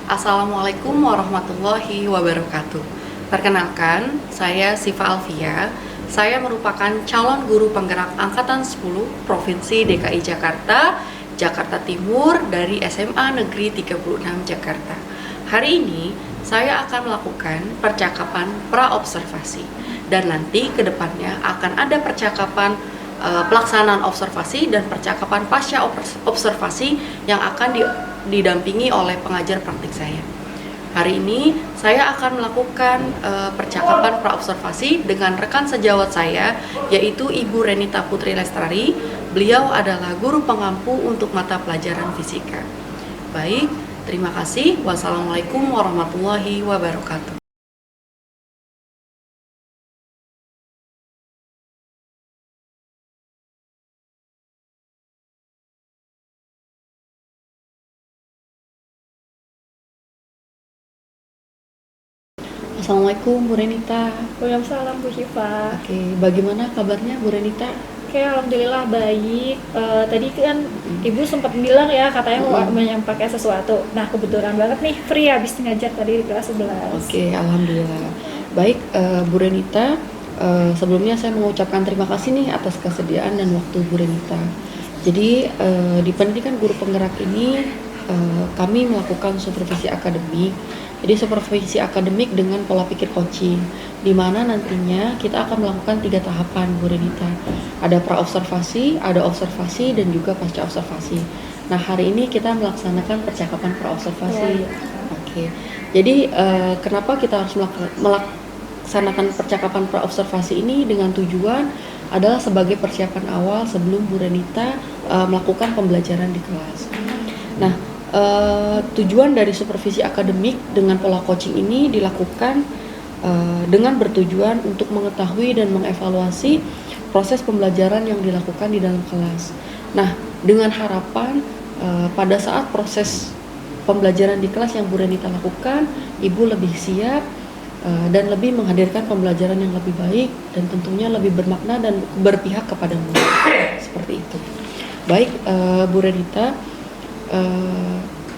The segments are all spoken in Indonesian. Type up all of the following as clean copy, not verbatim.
Assalamualaikum warahmatullahi wabarakatuh. Perkenalkan, saya Siva Alfia. Saya merupakan calon guru penggerak Angkatan 10 Provinsi DKI Jakarta, Jakarta Timur dari SMA Negeri 36 Jakarta. Hari ini, saya akan melakukan percakapan pra-observasi. Dan nanti ke depannya akan ada percakapan pelaksanaan observasi dan percakapan pasca observasi yang akan didampingi oleh pengajar praktik saya. Hari ini saya akan melakukan percakapan pra-observasi dengan rekan sejawat saya, yaitu Ibu Renita Putri Lestari. Beliau adalah guru pengampu untuk mata pelajaran fisika. Baik, terima kasih. Wassalamualaikum warahmatullahi wabarakatuh. Assalamualaikum Bu Renita. Waalaikumsalam Bu Syifa. Oke, bagaimana kabarnya Bu Renita? Oke, alhamdulillah baik. Tadi kan Ibu sempat bilang ya katanya mau menyampaikan sesuatu. Nah, kebetulan banget nih free habis ngajar tadi di kelas 11. Oke, alhamdulillah. Baik, Bu Renita, sebelumnya saya mengucapkan terima kasih nih atas kesediaan dan waktu Bu Renita. Jadi di pendidikan guru penggerak ini kami melakukan supervisi akademik. Jadi supervisi akademik dengan pola pikir coaching, di mana nantinya kita akan melakukan 3 tahapan Bu Renita. Ada pra-observasi, ada observasi, dan juga pasca observasi. Nah, hari ini kita melaksanakan percakapan pra-observasi. Oke. Jadi kenapa kita harus melaksanakan percakapan pra-observasi ini dengan tujuan adalah sebagai persiapan awal sebelum Bu Renita melakukan pembelajaran di kelas. Nah, tujuan dari supervisi akademik dengan pola coaching ini dilakukan dengan bertujuan untuk mengetahui dan mengevaluasi proses pembelajaran yang dilakukan di dalam kelas. Nah, dengan harapan pada saat proses pembelajaran di kelas yang Bu Renita lakukan, Ibu lebih siap dan lebih menghadirkan pembelajaran yang lebih baik dan tentunya lebih bermakna dan berpihak kepada murid. Seperti itu. Baik, Bu Renita,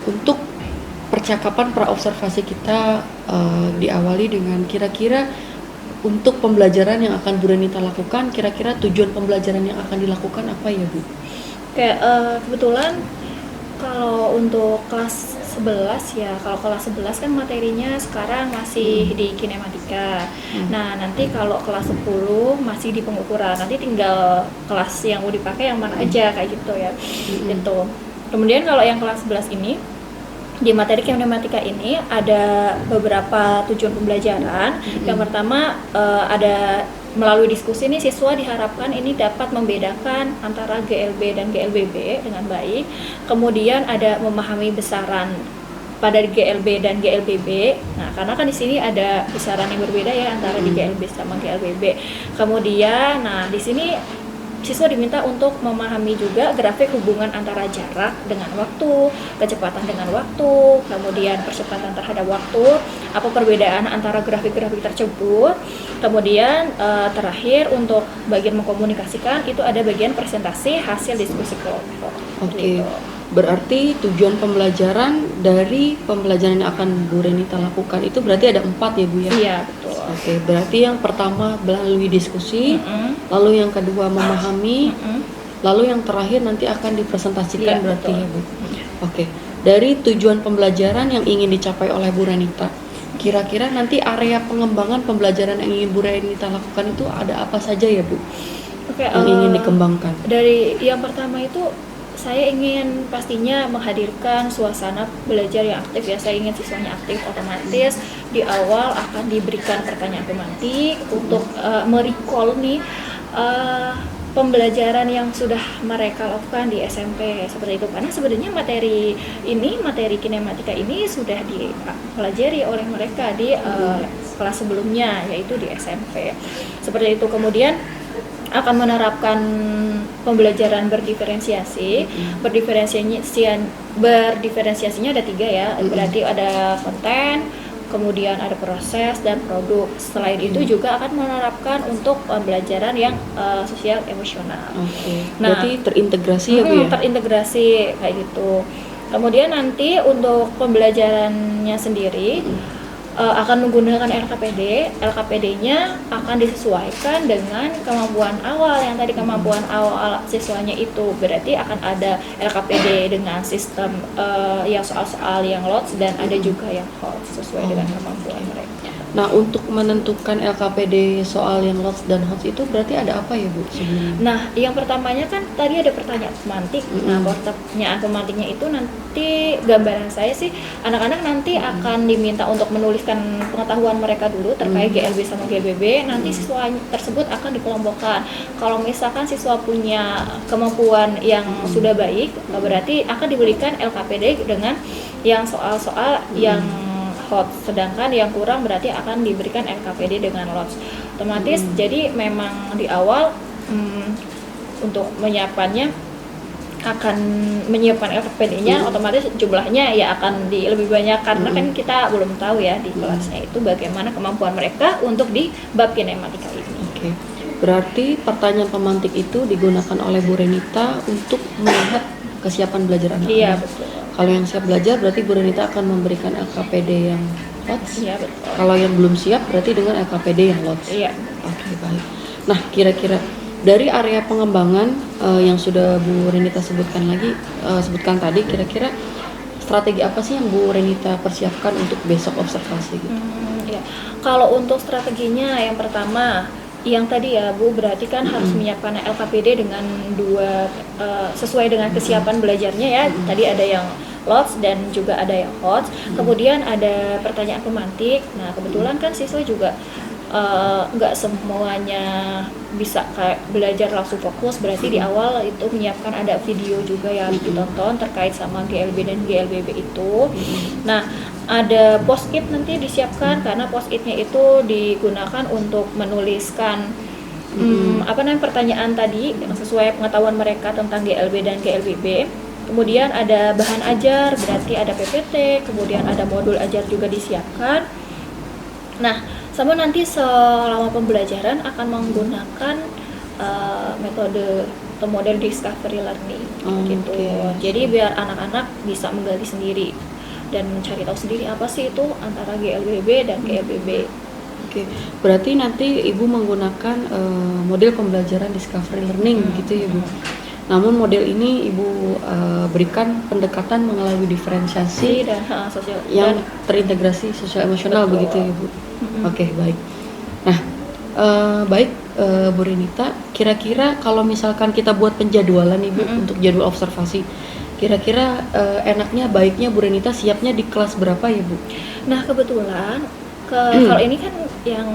untuk percakapan pra-observasi kita diawali dengan kira-kira untuk pembelajaran yang akan Bu Renita lakukan, kira-kira tujuan pembelajaran yang akan dilakukan apa ya Bu? Oke, kebetulan kalau untuk kelas 11 ya, kalau kelas 11 kan materinya sekarang masih di kinematika. Nah, nanti kalau kelas 10 masih di pengukuran. Nanti tinggal kelas yang mau dipakai yang mana aja kayak gitu ya. Gitu. Kemudian kalau yang kelas 11 ini di materi kinematika ini ada beberapa tujuan pembelajaran. Yang pertama ada melalui diskusi ini siswa diharapkan ini dapat membedakan antara GLB dan GLBB dengan baik. Kemudian ada memahami besaran pada GLB dan GLBB. Nah, karena kan di sini ada besaran yang berbeda ya antara di GLB sama GLBB. Kemudian, nah di sini siswa diminta untuk memahami juga grafik hubungan antara jarak dengan waktu, kecepatan dengan waktu, kemudian percepatan terhadap waktu, apa perbedaan antara grafik-grafik tersebut. Kemudian terakhir untuk bagian mengkomunikasikan itu ada bagian presentasi hasil diskusi kelompok. Oke. Gitu. Berarti tujuan pembelajaran dari pembelajaran yang akan Bu Renita lakukan itu berarti ada 4 ya Bu ya? Iya, betul. Oke, berarti yang pertama melalui diskusi, lalu yang kedua memahami, lalu yang terakhir nanti akan dipresentasikan Iya, berarti betul. ya Bu? Oke, dari tujuan pembelajaran yang ingin dicapai oleh Bu Renita, kira-kira nanti area pengembangan pembelajaran yang ingin Bu Renita lakukan itu ada apa saja ya Bu? Oke, Yang ingin dikembangkan? dari yang pertama itu saya ingin pastinya menghadirkan suasana belajar yang aktif ya. Saya ingin siswanya aktif, otomatis di awal akan diberikan pertanyaan pemantik untuk merecall nih pembelajaran yang sudah mereka lakukan di SMP seperti itu. Karena sebenarnya materi kinematika ini sudah dipelajari oleh mereka di kelas sebelumnya, yaitu di SMP. Seperti itu. Kemudian akan menerapkan pembelajaran berdiferensiasi. Berdiferensiasinya ada 3 ya. Berarti ada konten, kemudian ada proses dan produk. Selain itu juga akan menerapkan untuk pembelajaran yang sosial emosional. Oke. Nah, Berarti terintegrasi ya Bu ya? Terintegrasi kayak gitu. Kemudian nanti untuk pembelajarannya sendiri akan menggunakan LKPD. LKPD-nya akan disesuaikan dengan kemampuan awal. Yang tadi kemampuan awal siswanya itu berarti akan ada LKPD dengan sistem yang soal-soal yang LOTS dan ada juga yang HOTS sesuai dengan kemampuan mereka. Nah, untuk menentukan LKPD soal yang LOTS dan HOTS itu berarti ada apa ya Bu sebelumnya? Nah, yang pertamanya kan tadi ada pertanyaan pemantik. Nah, pertanyaan pemantiknya itu nanti gambaran saya sih anak-anak nanti akan diminta untuk menuliskan pengetahuan mereka dulu terkait GLB sama GLBB. Nanti siswa tersebut akan dikelompokkan. Kalau misalkan siswa punya kemampuan yang sudah baik, berarti akan diberikan LKPD dengan yang soal-soal yang HOTS, sedangkan yang kurang berarti akan diberikan LKPD dengan LOTS otomatis. Jadi memang di awal untuk menyiapkannya akan menyiapkan LKPD-nya otomatis jumlahnya ya akan lebih banyak karena kan kita belum tahu ya di kelasnya itu bagaimana kemampuan mereka untuk di bab kinematika ini. Oke. Berarti pertanyaan pemantik itu digunakan oleh Bu Renita untuk melihat kesiapan belajar anak-anak. Iya, betul. Kalau yang siap belajar berarti Bu Renita akan memberikan LKPD yang LOTS. Iya, betul. Kalau yang belum siap berarti dengan LKPD yang LOTS. Iya. Oke, baik. Nah, kira-kira dari area pengembangan yang sudah Bu Renita sebutkan tadi, kira-kira strategi apa sih yang Bu Renita persiapkan untuk besok observasi gitu? Ya. Kalau untuk strateginya yang pertama yang tadi ya Bu, berarti kan harus menyiapkan LKPD dengan sesuai dengan kesiapan belajarnya ya. Tadi ada yang LOTS dan juga ada yang HOTS. Kemudian ada pertanyaan pemantik. Nah, kebetulan kan siswa juga nggak semuanya bisa kayak belajar langsung fokus, berarti di awal itu menyiapkan ada video juga yang harus ditonton terkait sama GLB dan GLBB itu. Nah, ada post-it nanti disiapkan karena post-itnya itu digunakan untuk menuliskan pertanyaan tadi yang sesuai pengetahuan mereka tentang GLB dan GLBB. Kemudian ada bahan ajar, berarti ada PPT, kemudian ada modul ajar juga disiapkan. Nah, sama nanti selama pembelajaran akan menggunakan metode atau model discovery learning gitu. Jadi biar anak-anak bisa menggali sendiri dan mencari tahu sendiri apa sih itu antara GLBB dan GLBB. Oke, berarti nanti Ibu menggunakan model pembelajaran discovery learning gitu ya Bu. Namun model ini Ibu berikan pendekatan melalui diferensiasi dan sosial yang terintegrasi sosial emosional begitu ya Bu. Oke, baik. Nah, baik Bu Renita, kira-kira kalau misalkan kita buat penjadwalan Ibu untuk jadwal observasi, kira-kira enaknya baiknya Bu Renita siapnya di kelas berapa ya Bu? Nah, kebetulan kalau ini kan yang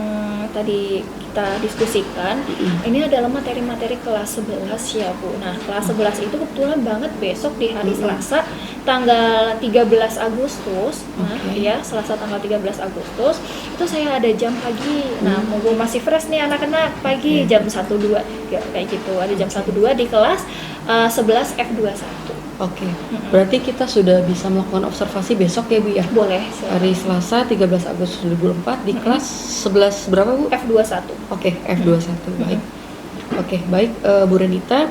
tadi kita diskusikan, ini adalah materi-materi kelas 11 ya Bu. Nah, kelas 11 itu kebetulan banget besok di hari Selasa tanggal 13 Agustus. Nah, ya, Selasa tanggal 13 Agustus itu saya ada jam pagi. Nah, mumpung masih fresh nih anak-anak, pagi jam 1-2 kayak gitu. Ada jam 1-2 di kelas 11 F21. Oke, berarti kita sudah bisa melakukan observasi besok ya Bu ya? Boleh. Hari Selasa 13 Agustus 2024 di kelas 11 berapa Bu? F21. Oke, F21, baik. Oke, baik Bu Renita.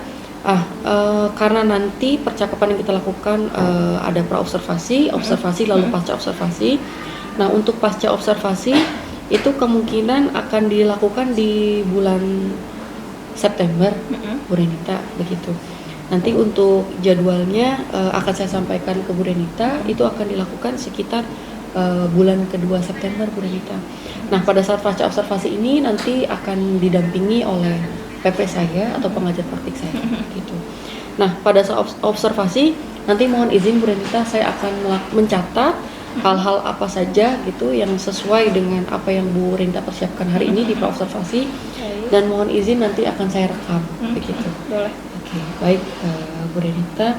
Karena nanti percakapan yang kita lakukan ada pra-observasi, observasi lalu pasca observasi. Nah, untuk pasca observasi itu kemungkinan akan dilakukan di bulan September, Bu Renita, begitu. Nanti untuk jadwalnya akan saya sampaikan ke Bu Renita, itu akan dilakukan sekitar bulan kedua September Bu Renita. Nah, pada saat pasca observasi ini nanti akan didampingi oleh PP saya atau pengajar praktik saya gitu. Nah, pada saat observasi nanti mohon izin Bu Renita, saya akan mencatat hal-hal apa saja gitu yang sesuai dengan apa yang Bu Renita persiapkan hari ini di pra-observasi, dan mohon izin nanti akan saya rekam begitu. Boleh. Oke, baik Bu Renita.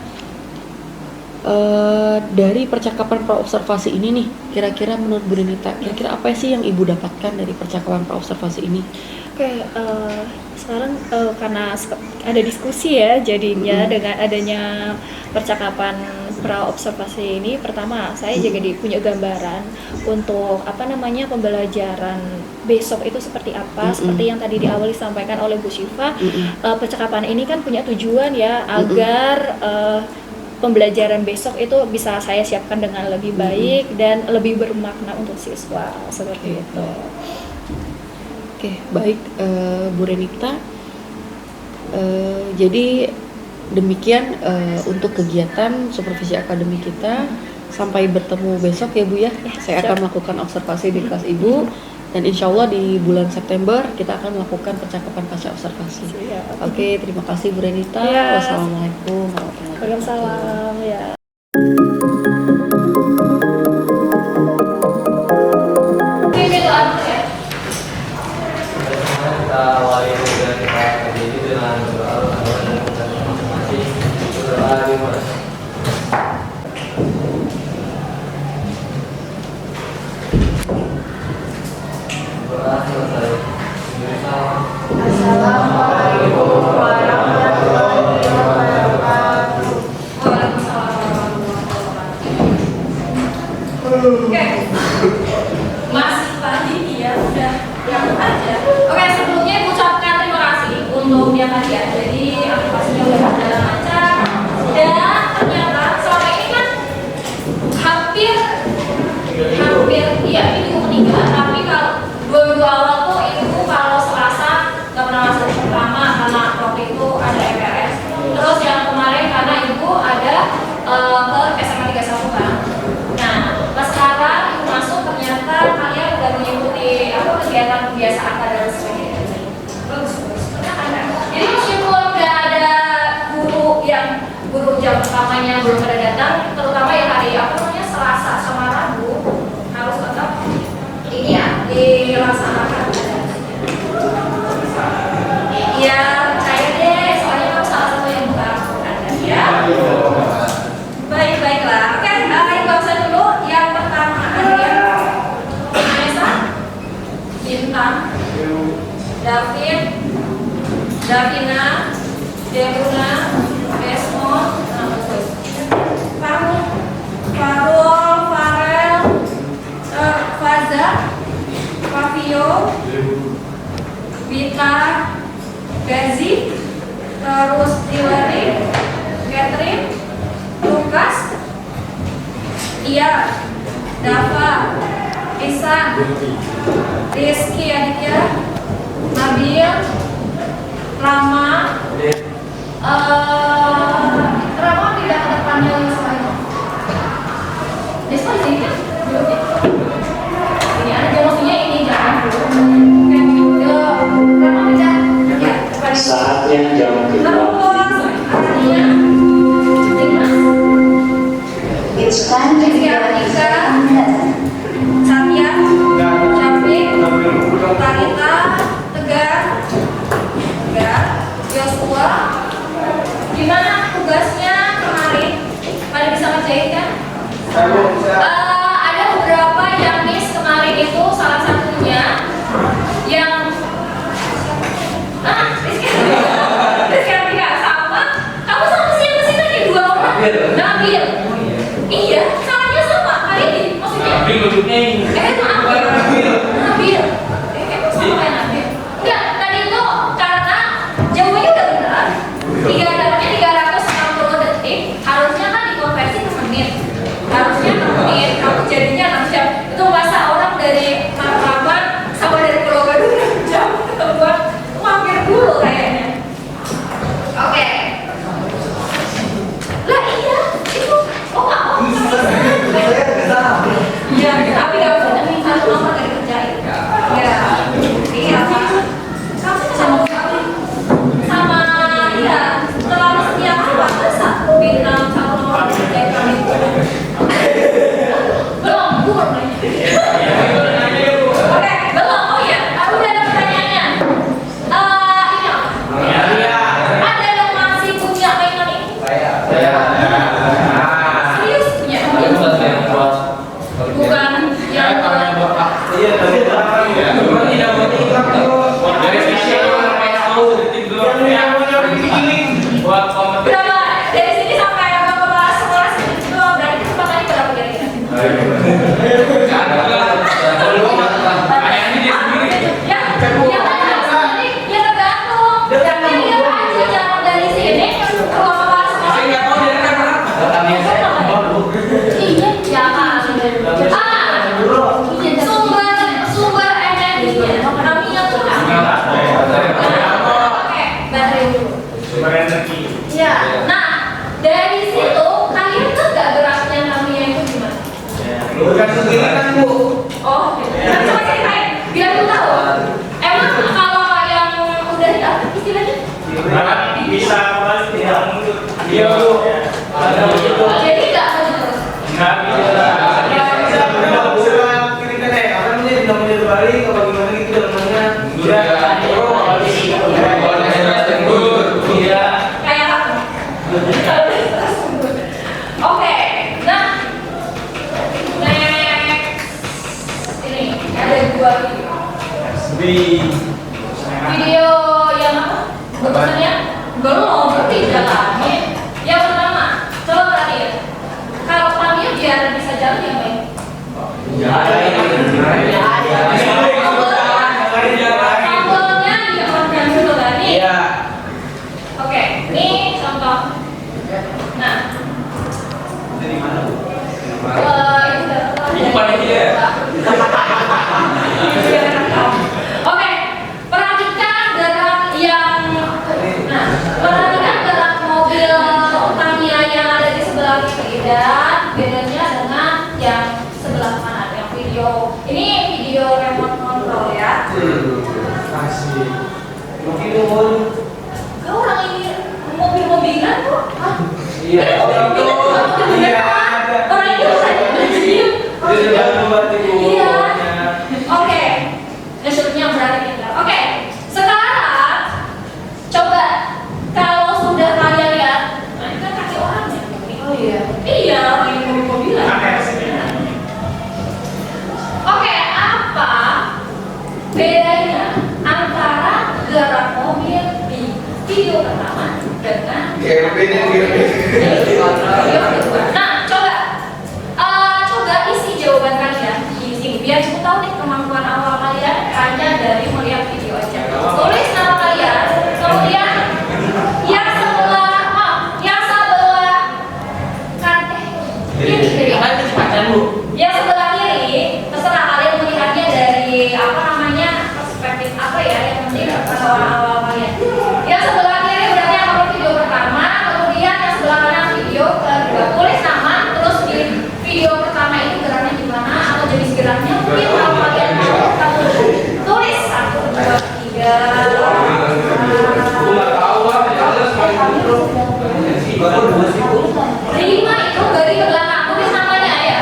Dari percakapan pra-observasi ini nih, kira-kira menurut Bu Renita, kira-kira apa sih yang Ibu dapatkan dari percakapan pra-observasi ini? Oke, sekarang karena ada diskusi ya jadinya dengan adanya percakapan pra-observasi ini, pertama saya jadi punya gambaran untuk pembelajaran besok itu seperti apa. Seperti yang tadi di awal disampaikan oleh Bu Syifa, percakapan ini kan punya tujuan ya agar pembelajaran besok itu bisa saya siapkan dengan lebih baik dan lebih bermakna untuk siswa seperti itu. Oke, baik Bu Renita. Jadi demikian untuk kegiatan supervisi akademik kita. Sampai bertemu besok ya Bu ya. Saya akan melakukan observasi di kelas Ibu. Dan insya Allah di bulan September kita akan melakukan percakapan pasca observasi. Oke, terima kasih Bu Renita. Ya. Wassalamualaikum warahmatullahi wabarakatuh. Waalaikumsalam ya. Kita awali juga kita berdiri dengan doa dan informasi berdoa dimulai. Doa selesai. Assalamualaikum warahmatullahi wabarakatuh. Oke, masih pagi ya, udah yang aja. Oke, sebelumnya mengucapkan terima kasih untuk yang kalian. Jadi aplikasinya udah berjalan lancar dan ternyata sore ini kan hampir iya minggu ketiga. Tapi kalau dua awal tuh itu kalau Selasa nggak pernah masuk pertama karena waktu itu ada EPS. Terus yang kemarin karena ibu ada ke SMA 31 kan. Nah, pas sekarang ibu masuk ternyata kalian udah mengikuti kegiatan kebiasaan pada semuanya. Bagus. Jadi meskipun udah ada guru jam pertamanya belum pada datang, terutama yang hari Selasa sama Rabu harus tetap ini ya dilaksanakan. Iya, saya deh, soalnya kamu salah satu yang buka ada ya. Baiklah. Oke, ibu absen dulu. Yang pertama ada Vanessa, Bintang, David, Davina, Debruna, Desmond, Farul, Farel, Faza, Fabio, Vita, Gazi, terus Dilari, Catherine, Lukas, Iya, Dava, Isan, Rizky Aditya, Nabil, Rama, Rama tidak ada panel semuanya. Desma di sini kan? Belum ya? Ini ada, maksudnya ini jangan dulu. Oke, Rama bisa? Ya, depan. Saatnya jam Terus, artinya, Dimas, It's time to be Satya, Syafiq, Tarita, Tegar, Joshua. Gimana tugasnya kemarin? Pada bisa ngerjain kan? Ada beberapa yang miss kemarin itu, salah satunya yang Rizky sama. Kamu sama siapa sih tadi? 2 orang? Nabil. Iya, salahnya sama hari ini. Maksudnya Nabil Nabil. Emang sama kayak Nabil? Enggak, tadi itu karena jawabannya udah benar. 360 detik, harusnya kan dikonversi ke menit. Harusnya ke menit, kamu jadinya 6 jam. Itu masa orang dari Martabat sama dari Pulau Gadung 6 jam ketemuan, mampir dulu kayaknya. Oke. Lah iya, itu iya, tapi gak usah nih, satu nomor gak dikerjain. Ya, iya Pak. Kamu sama sama iya, terlalu setiap apa satu bintang, satu nomor dikerjain kami. Belum, gue baru nanya. Oke, belum, oh iya, udah ada pertanyaannya. Ini ada yang masih punya mainan ini? Serius punya? Bukan yang berapa? Dari sini sampai berapa sekolah sini? Berarti kesempatannya berapa kira-kira? Yang tadi ya tergantung. Yang lihat aja jalan dari sini ke sekolah sekolah. Bukan begini kan Bu. Oh, nah, coba ceritain biar lu tahu. Emang kalau yang udah apa istilahnya? Bisa mas, tidak mundur. Iya Bu. Ada begitu. Jadi nggak maju terus. Nggak bisa. Kiri kan apa namanya tidak mau balik apa gimana gitu namanya. Iya. Iya. Kayak apa? Oke, nah next ini ada dua video yang apa? Bagusannya belum jalannya. Yang pertama, coba perhatiin. Kalau Tamiya biar bisa jalan yang baik. Kabelnya diamankan dulu kan nih. Iya. Oke, ini contoh. Nah, Dari mana Bu? itu udah Ini panitia. Oke, perhatikan gerak yang nah, perhatikan gerak mobil Tamiya yang ada di sebelah kiri dan bedanya dengan yang sebelah kanan yang video. Ini video remote control ya. Kasih. Mungkin mohon. Kau orang ini mobil-mobilan kok? Hah? Iya. Orang tuh. Iya. Orang ini bukan diem. Dia sudah membantu Bu. Iya. Oke, nge-shootnya berarti pintar. Oke, sekarang coba kalau sudah kalian lihat, nah ini kan kaki orangnya. Oh iya. Iya, orang ini mobil-mobilan. Oke, apa bedanya antara gerak mobil di video pertama dengan nah, coba isi jawaban kalian di sini biar cepet tahu nih kemampuan awal kalian hanya dari melihat video aja. Tulis nama kalian, kemudian yang sebelah kan kiri. Yang sebelah kiri terserah kalian melihatnya dari apa namanya perspektif apa ya yang penting pengetahuan awal kalian. Yang sebelah kiri berarti yang upload video pertama, kemudian yang sebelah kanan video kedua. Tulis nama, terus di video pertama itu geraknya gimana atau jenis geraknya mungkin kalau kalian mau kamu tulis 1, 2, 3. 5 itu dari ke belakang, tulis namanya ya.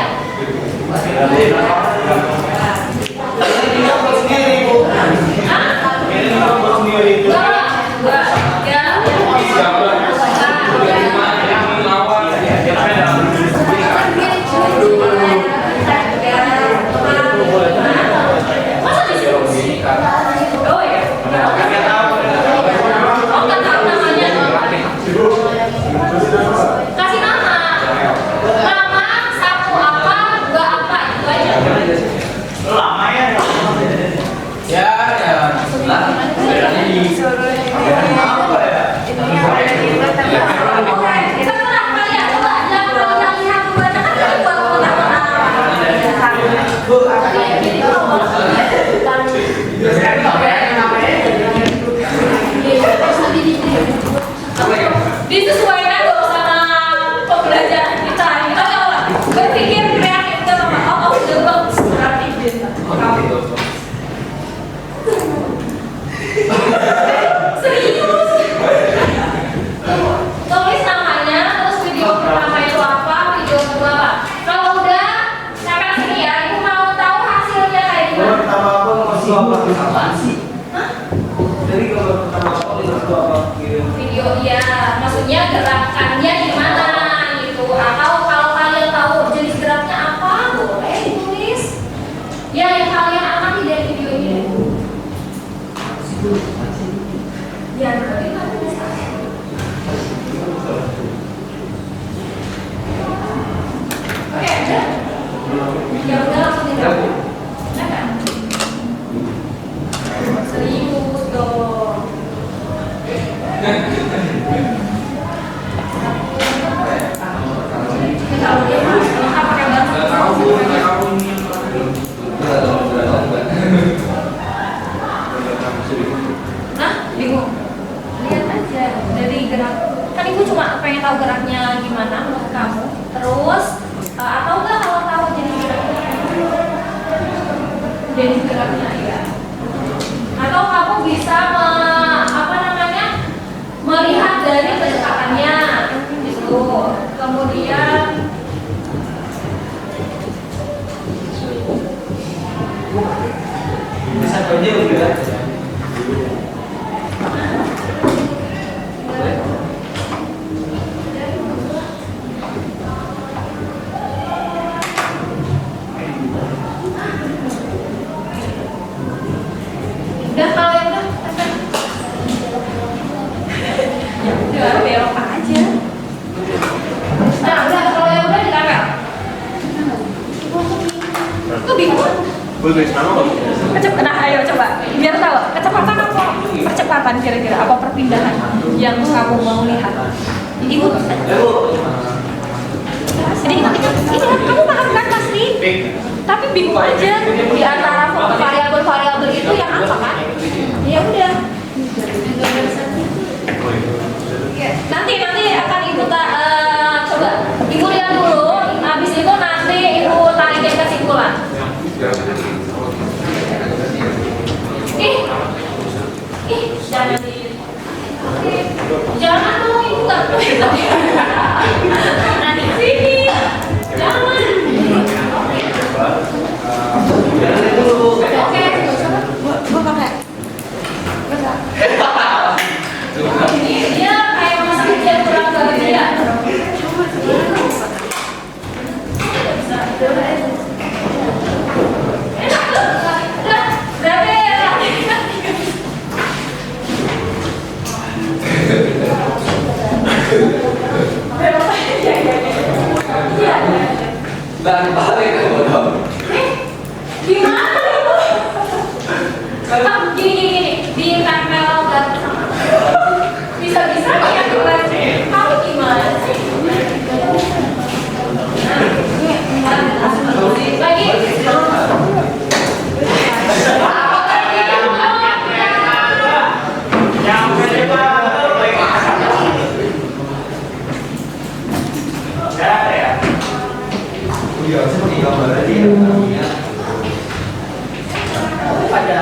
Kasih nama. Nama satu apa, dua apa, itu aja. Lama ya. Ya. Terserah kalian, coba yang lihat membaca kan tadi buat disesuaikan dong sama pembelajaran kita. Kita kalau berpikir kreatif kita sama udah bagus kreatif. Serius? Tulis namanya, terus video pertama itu apa, video kedua apa. Kalau udah sampai sini ya, ibu mau tahu hasilnya kayak gimana? Pertama apa masih apa sih? Hah? Jadi kalau pertama apa gitu. Video ya, maksudnya gerakannya gimana gitu. Atau kalau kalian tahu jenis geraknya apa, boleh ditulis. Ya, yang kalian amati dari video ini. Ya, berarti kamu bisa. Oke, udah. Ya udah langsung tidak. Udah kan? Serius dong. jenis geraknya ya. Atau kamu bisa melihat dari kedekatannya gitu. Kemudian Bisa aja udah. udah kalau yang udah udah belok aja. Nah udah kalau yang udah ditempel. Kok bingung? Nah, ayo coba biar tahu kecepatan apa percepatan kira-kira apa perpindahan yang kamu mau lihat. Ibu. Jadi ingat kamu paham kan pasti? Tapi bingung aja di antara variabel-variabel itu yang apa kan? Ya udah. Nanti akan ibu coba ibu lihat dulu, habis itu nanti ibu tarikin kesimpulan. Jangan dong ibu nggak nanti sini jangan. Oke, gua pakai. Dia kayak masa kecil kurang bahagia. Dan balik ke bodoh. Gimana itu? Gini, ditempel dan sama. Bisa-bisa ya kamu gimana sih? Lagi. Seperti gambar tadi ya. Pada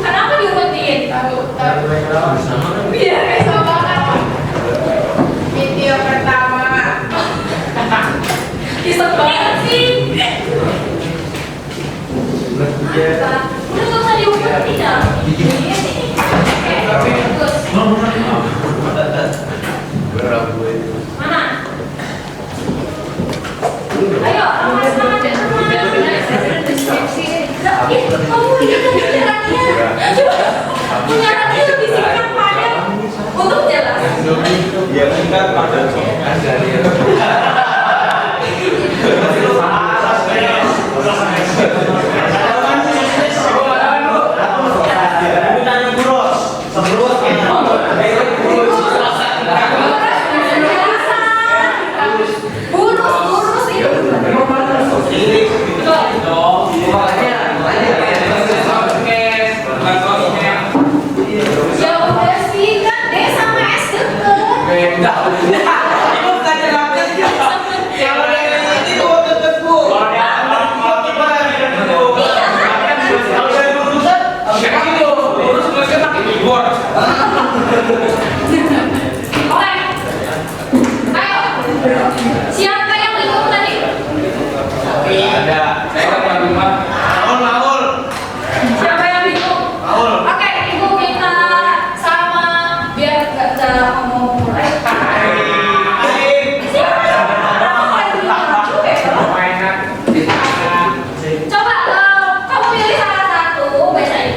kenapa diumpetin? Biar besok banget. Video pertama. Iseng banget sih. Udah gak usah diumpetin ya. Oke, bagus. Mana? Ayo, semangat ya. Kamu lihat penjelasannya. Penjelasannya lebih singkat padat untuk jelas. Ya singkat padat. Burus itu. Ya udah singkat deh sama es deket. Oke. Ayo. Siapa yang bingung tadi? Ada. Saya kan rumah. Laul. Siapa yang bingung? Oke, ibu minta sama biar gak ngomong mulai. Coba kamu pilih salah satu bacain.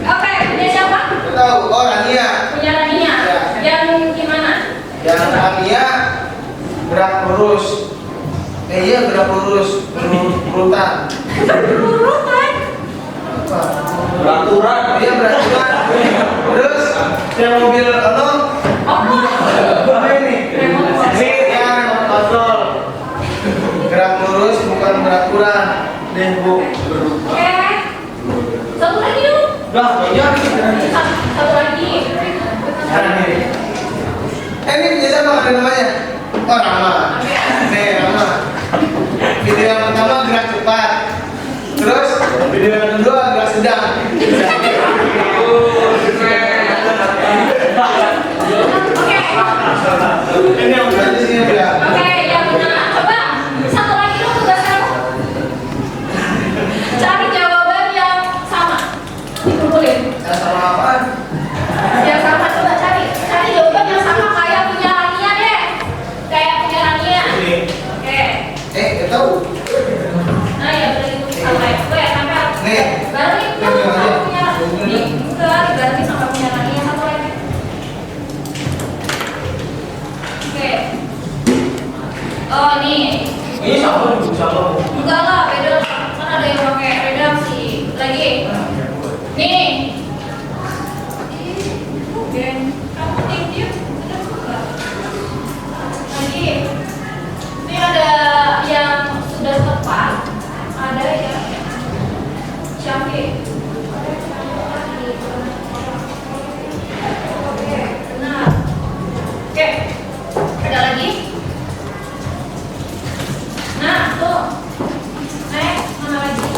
Oke, punya siapa? Tahu, oh Rania. Punya Rania. Yang gimana? Yang Rania gerak lurus. Iya gerak lurus, berurutan. Berurutan. Apa? peraturan. Iya beraturan. Terus yang mobil Apa? apa ini? Remote. Ini yang kontrol. beraturan. Deh Bu. Oke. Satu lagi dong. Udah, banyak. Satu lagi. Sekarang ini. Ini punya siapa ada namanya? Oh, Rama. Nih, Rama. Video yang pertama gerak cepat. Terus video yang kedua gerak sedang. Oke. Ini yang berarti sini udah. Oke, yang benar. Coba satu lagi dong tugas kamu. Cari jawaban yang sama. Dikumpulin. Sama apaan? Yang sama coba cari. Cari jawaban yang sama kayak punya Rania deh. Kayak punya Rania. Ini. Oke. Gak tahu. Nah, ya benar itu sampai. Gue ya sampai. Nih. Berarti itu Yang sama aja. punya Rania. Berarti sama punya Rania satu lagi. Oke. Oh, nih. Ini sama Bu, sama Bu. Enggak lah, beda. Kan ada yang pakai redaksi. Lagi. Nih. Oke. Kamu tinggi. Udah suka. Lagi. Ini ada yang sudah tepat. Ada yang cantik. Oke, benar. Oke. Ada lagi? Nah, tuh. Mana lagi?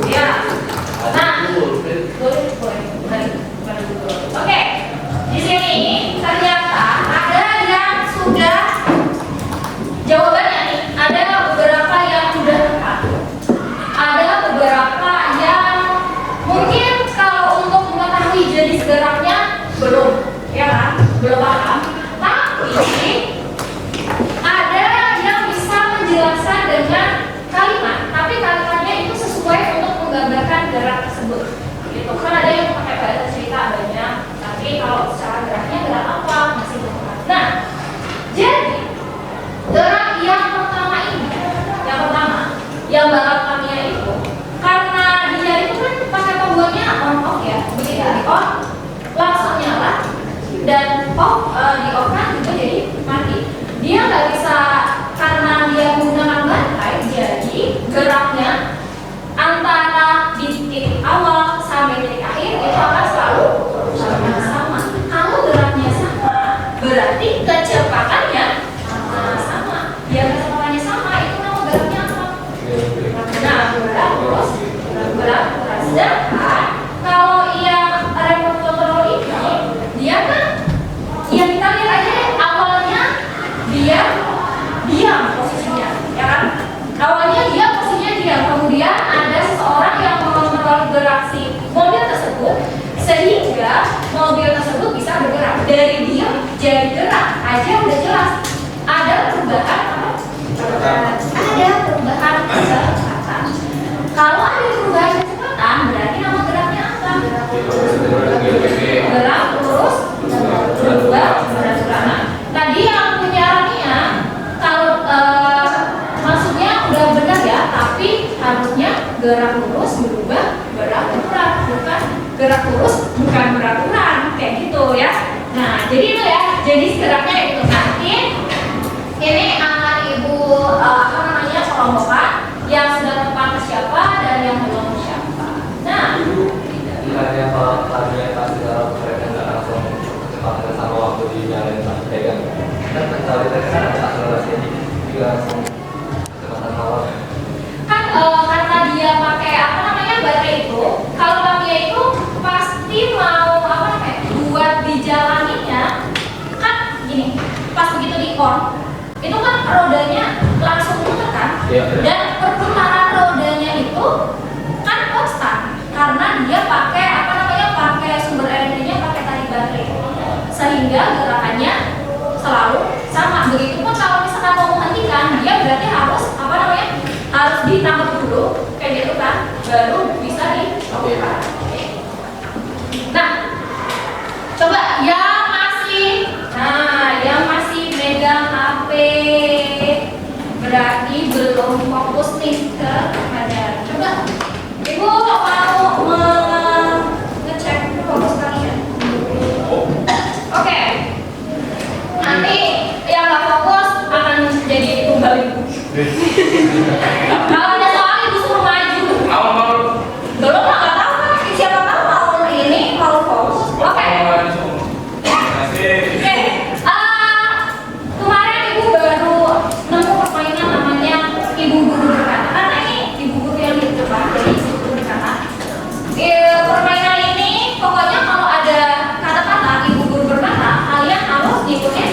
Ya. Nah, boleh. Oke. Di sini ternyata ada yang sudah jawabannya nih. Ada beberapa yang sudah tepat. Ada beberapa yang mungkin kalau untuk mengetahui jenis geraknya belum, ya kan? Belum paham. Tapi ada yang bisa menjelaskan dengan kalimat, tapi kalimatnya itu sesuai untuk menggambarkan gerak tersebut. Gitu. Kan ada yang pakai bahasa cerita banyak, tapi kalau secara geraknya gerak apa masih belum paham. Nah, jadi gerak yang pertama ini, yang balap Tamiya itu, karena dia itu kan pakai tombolnya on off ya, begitu di on langsung nyala dan off di off kan juga jadi mati. Dia nggak bisa karena dia menggunakan bantai, jadi geraknya antara di titik awal sampai titik akhir itu akan selalu sama. Kalau geraknya sama, berarti kecepatannya sama. Biar kecepatannya sama, itu nama geraknya apa? Nah, gerak terus. Sedangkan kalau yang remote control ini, dia kan, ya kita lihat aja deh, awalnya dia diam posisinya, ya kan? Awalnya dia posisinya diam, kemudian ada seseorang yang mengontrol gerak si mobil tersebut, sehingga mobil tersebut bisa bergerak dari diam jadi gerak aja udah jelas. Ada perubahan apa? Ada perubahan kecepatan. Kalau ada perubahan kecepatan, berarti nama geraknya apa? Gerak lurus, berubah, beraturan. Tadi yang punya Rania, kalau maksudnya udah benar ya, tapi harusnya gerak lurus berubah beraturan, bukan gerak lurus bukan beraturan, kayak gitu ya. Nah, jadi itu ya, jadi geraknya itu nanti ini akan ibu apa namanya kelompokkan yang sudah tepat ke siapa dan yang belum ke siapa. Nah, Bukannya kalau tadinya pasti kalau mereka nggak langsung kecepatan sama waktu di jalan pasti pegang. Kan kalau ditekan ada akselerasi juga langsung kecepatan awal. kan karena dia pakai apa namanya baterai itu, kalau Tamiya itu pasti mau apa namanya buat dijalaninya kan gini, pas begitu di on itu kan rodanya langsung muter kan. Iya, iya. Dan perputaran rodanya itu kan konstan karena dia pakai apa namanya pakai sumber energinya pakai tarik baterai, sehingga gerakannya selalu sama. Begitupun kalau misalkan mau menghentikan, dia berarti harus apa namanya harus ditangkap dulu kayak gitu kan, baru bisa dilakukan. Nah, coba yang masih megang HP berarti belum fokus nih ke pelajaran. Coba ibu mau ngecek fokus kalian. Oke. Nanti yang nggak fokus akan jadi tumbal ibu. Kalau ada soal ibu suruh maju. Mau. Belum lah, nggak tahu kan? Siapa tahu mau ini mau fokus. Oke. Oke. Kemarin ibu baru nemu permainan namanya ibu guru berkata. Karena ini ibu guru yang di depan dari ibu guru berkata. Permainan ini pokoknya kalau ada kata-kata ibu guru berkata, kalian harus ngikutin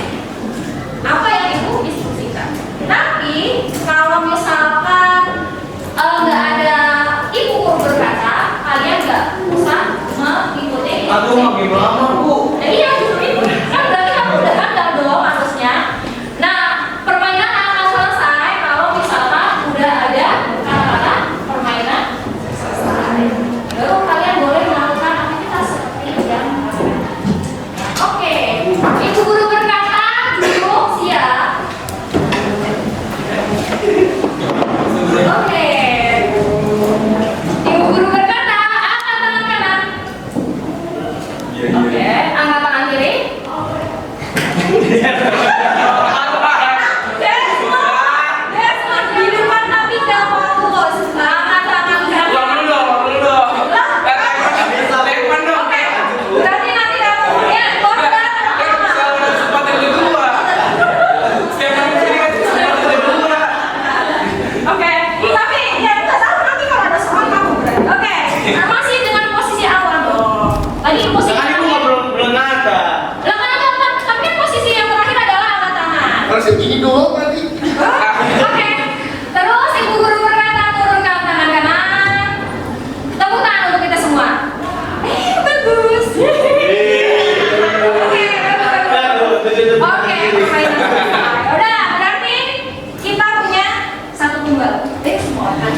apa yang ibu instruksikan. Tapi kalau misalkan nggak ada ibu guru berkata, kalian nggak usah mengikuti. Aku mau gimana Bu? Iya justru itu kan berarti kamu udah handal dong harusnya. Nah permainan akan selesai kalau misalkan udah ada kata-kata permainan selesai. Baru kalian boleh melakukan aktivitas seperti yang oke. Ibu guru berkata duduk siap. Oke. Ibu guru berkata angkat tangan kanan. Oke, angkat tangan kiri. Desmond, di depan tapi nggak fokus. Angkat tangan kanan. Berarti nanti kamu ya korban. Oke, tapi ya nggak tahu nanti kalau ada soal kamu berarti. Oke, masih dengan posisi awal dong. Tadi posisi Kan ibu terakhir. belum nada. Lah kan tapi kan posisi yang terakhir adalah angkat tangan. Harus gini dulu tadi. Oke. Terus ibu guru berkata turunkan tangan kanan. Tepuk tangan untuk kita semua. Bagus. Oke, permainan selesai. Udah, berarti kita punya satu tumbal. Semua kan.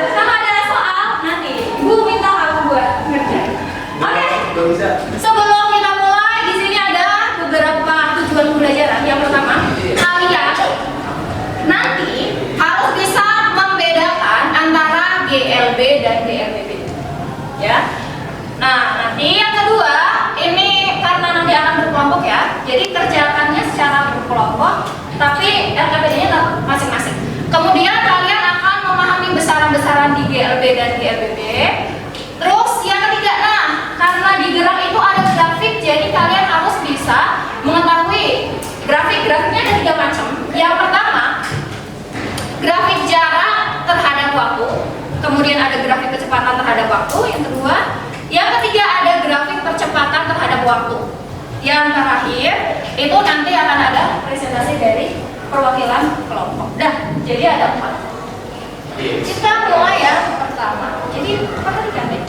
Kalau ada soal nanti ibu minta kamu buat ngerjain. Oke. Sebelum kita mulai, di sini ada beberapa tujuan pembelajaran. Yang pertama, kalian nanti harus bisa membedakan antara GLB dan GLBB. Ya. Nah, nanti yang kedua, ini karena nanti akan berkelompok ya. Jadi kerjakannya secara berkelompok, tapi RKPD-nya tetap masing-masing. Kemudian kalian akan memahami besaran-besaran di GLB dan GLBB. Terus yang ketiga, nah karena di gerak itu ada grafik, jadi kalian harus bisa mengetahui grafik-grafiknya ada 3 macam. Yang pertama, grafik jarak terhadap waktu. Kemudian ada grafik kecepatan terhadap waktu. Yang ketiga ada grafik percepatan terhadap waktu. Yang terakhir itu nanti akan ada presentasi dari perwakilan kelompok. Dah, jadi ada 4. Kita mulai ya pertama. Jadi perhatikan deh.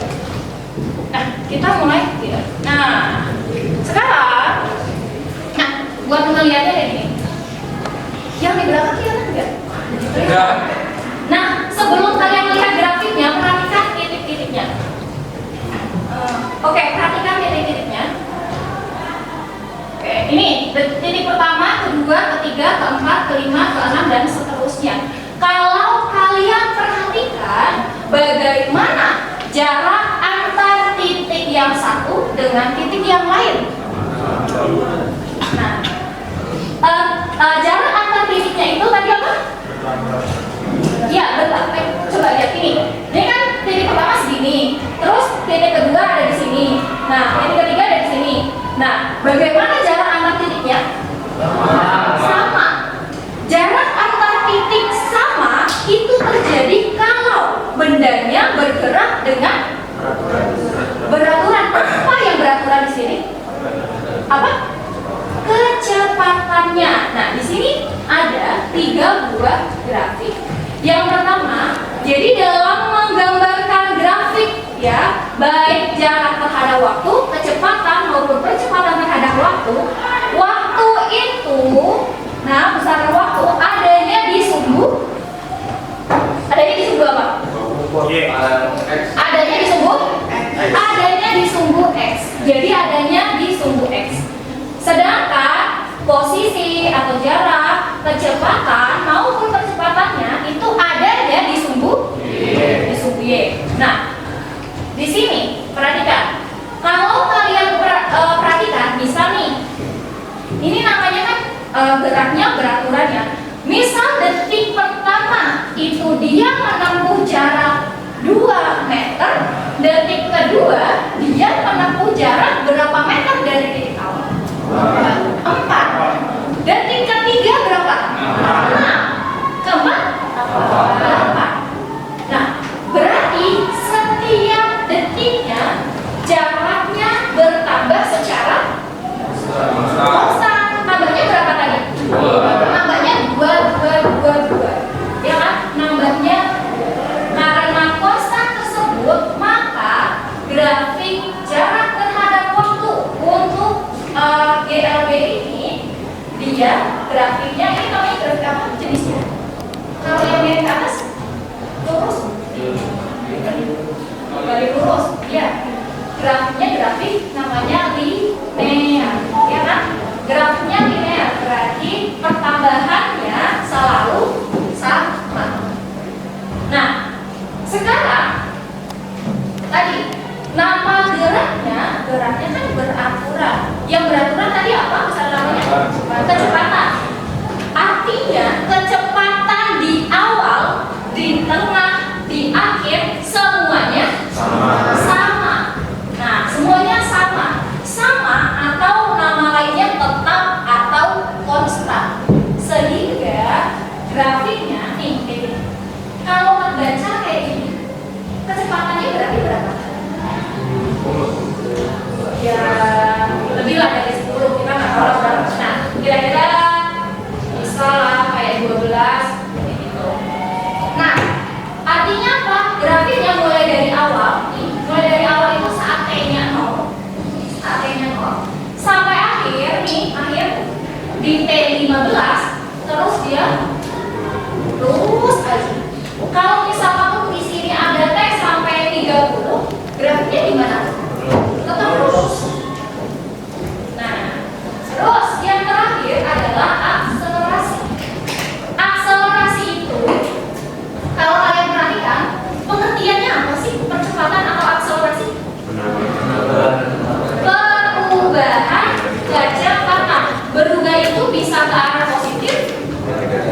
Nah, kita mulai ya. Nah, sekarang, nah, buat ngeliatnya ini. Yang di belakang kelihatan enggak? Enggak. Nah, sebelum kalian melihat grafiknya, perhatikan titik-titiknya. Oke, perhatikan titik-titiknya. Oke, ini titik pertama, kedua, ketiga, keempat, kelima, keenam, dan seterusnya. Kalau kalian perhatikan bagaimana jarak antar titik yang satu dengan titik yang lain. Nah, jarak antar titiknya itu tadi apa? Ya, betul. Coba lihat ini. Ini kan titik pertama segini. Terus titik kedua ada di sini. Nah, titik ketiga ada di sini. Nah, bagaimana jarak antar titiknya? Sama. Jarak antar titik sama itu terjadi kalau bendanya bergerak dengan beraturan. Apa yang beraturan di sini? Apa? Kecepatannya. Nah, di sini ada 3 buah grafik. Yang pertama, jadi dalam menggambarkan grafik ya, baik jarak terhadap waktu, kecepatan maupun percepatan terhadap waktu itu, nah besaran waktu adanya di sumbu apa? Adanya di sumbu X. Jadi adanya di sumbu X. Sedangkan posisi atau jarak, kecepatan maupun percepatannya itu adanya di sumbu Y. Nah, di sini perhatikan. Kalau kalian perhatikan, bisa nih geraknya beraturan ya. Misal detik pertama itu dia menempuh jarak 2 meter, detik kedua dia menempuh jarak berapa meter dari titik awal? 4. Detik ketiga berapa? 6. Keempat? 8. Nah, berarti setiap detiknya jaraknya bertambah secara konstan. Nambahnya berapa tadi? Nambahnya 2. Ya kan? Nambahnya karena konstan tersebut, maka grafik jarak terhadap waktu untuk GLB ini, dia grafiknya ini namanya grafik apa jenisnya? Kalau yang di atas lurus, kembali lurus, ya. Grafiknya grafik namanya linear, ya kan? Grafiknya linear berarti pertambahannya selalu sama. Nah, sekarang tadi nama geraknya kan beraturan. Yang beraturan tadi apa? Misalnya namanya kecepatan. Artinya kecepatan di awal, di tengah, di akhir semuanya sama. Nah, semuanya sama. Sama atau nama lainnya tetap atau konstan. Sehingga grafiknya nih, kalau membaca kayak gini, kecepatannya berarti berapa? Ya, lebih lah dari 10, kita nggak tahu berapa. Nah, kira-kira bisa lah kayak 12 gitu. Nah, artinya apa? Grafiknya mulai dari awal, mulai dari awal itu saat T-nya 0, sampai akhir di T15, terus dia lurus aja. Kalau misalkan di sini ada T sampai 30, grafiknya gimana? Tetap lurus. Nah, terus yang terakhir adalah akselerasi. Akselerasi itu, kalau kalian perhatikan, pengertiannya apa sih? Percepatan atau akselerasi? Perubahan kecepatan. Berubah itu bisa ke arah positif,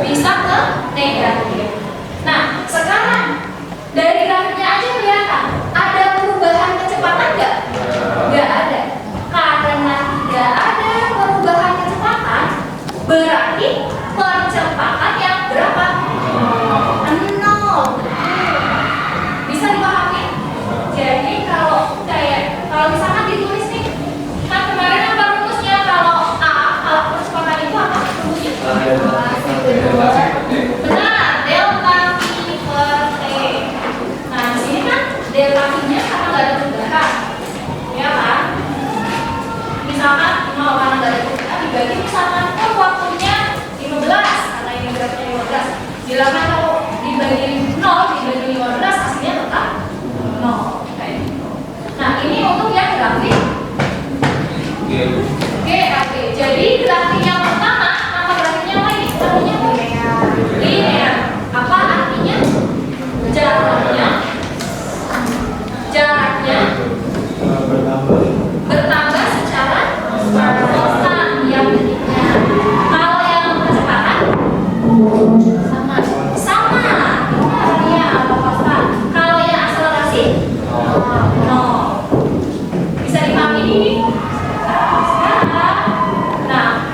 bisa ke negatif. Nah, sekarang dari grafiknya aja kelihatan ada perubahan kecepatan nggak? Nggak ada. Karena tidak ada perubahan kecepatan, berarti percepatan yang berapa? 0. Bisa dipahami? Jadi kalau misalkan ditulis nih, kan kemarin apa rumusnya? Kalau percepatan itu apa rumusnya? Benar, delta V per T. Nah, di sini kan delta V-nya karena nggak ada perubahan, ya kan? Misalkan 0 karena nggak ada perubahan dibagi misalkan waktunya 15, karena ini grafiknya 15. Bilangan kalau dibagi 0 dibagi 15 hasilnya tetap 0 kayak gitu. Nah, ini untuk yang grafik GLB. Jadi grafik yang pertama, nama grafiknya apa ini? Namanya linear. Apa artinya? Jaraknya bertambah secara konstan yang detiknya. Kalau yang kecepatan sama ya, apa konstan. Kalau yang akselerasi 0. Bisa dipahami ini? Nah,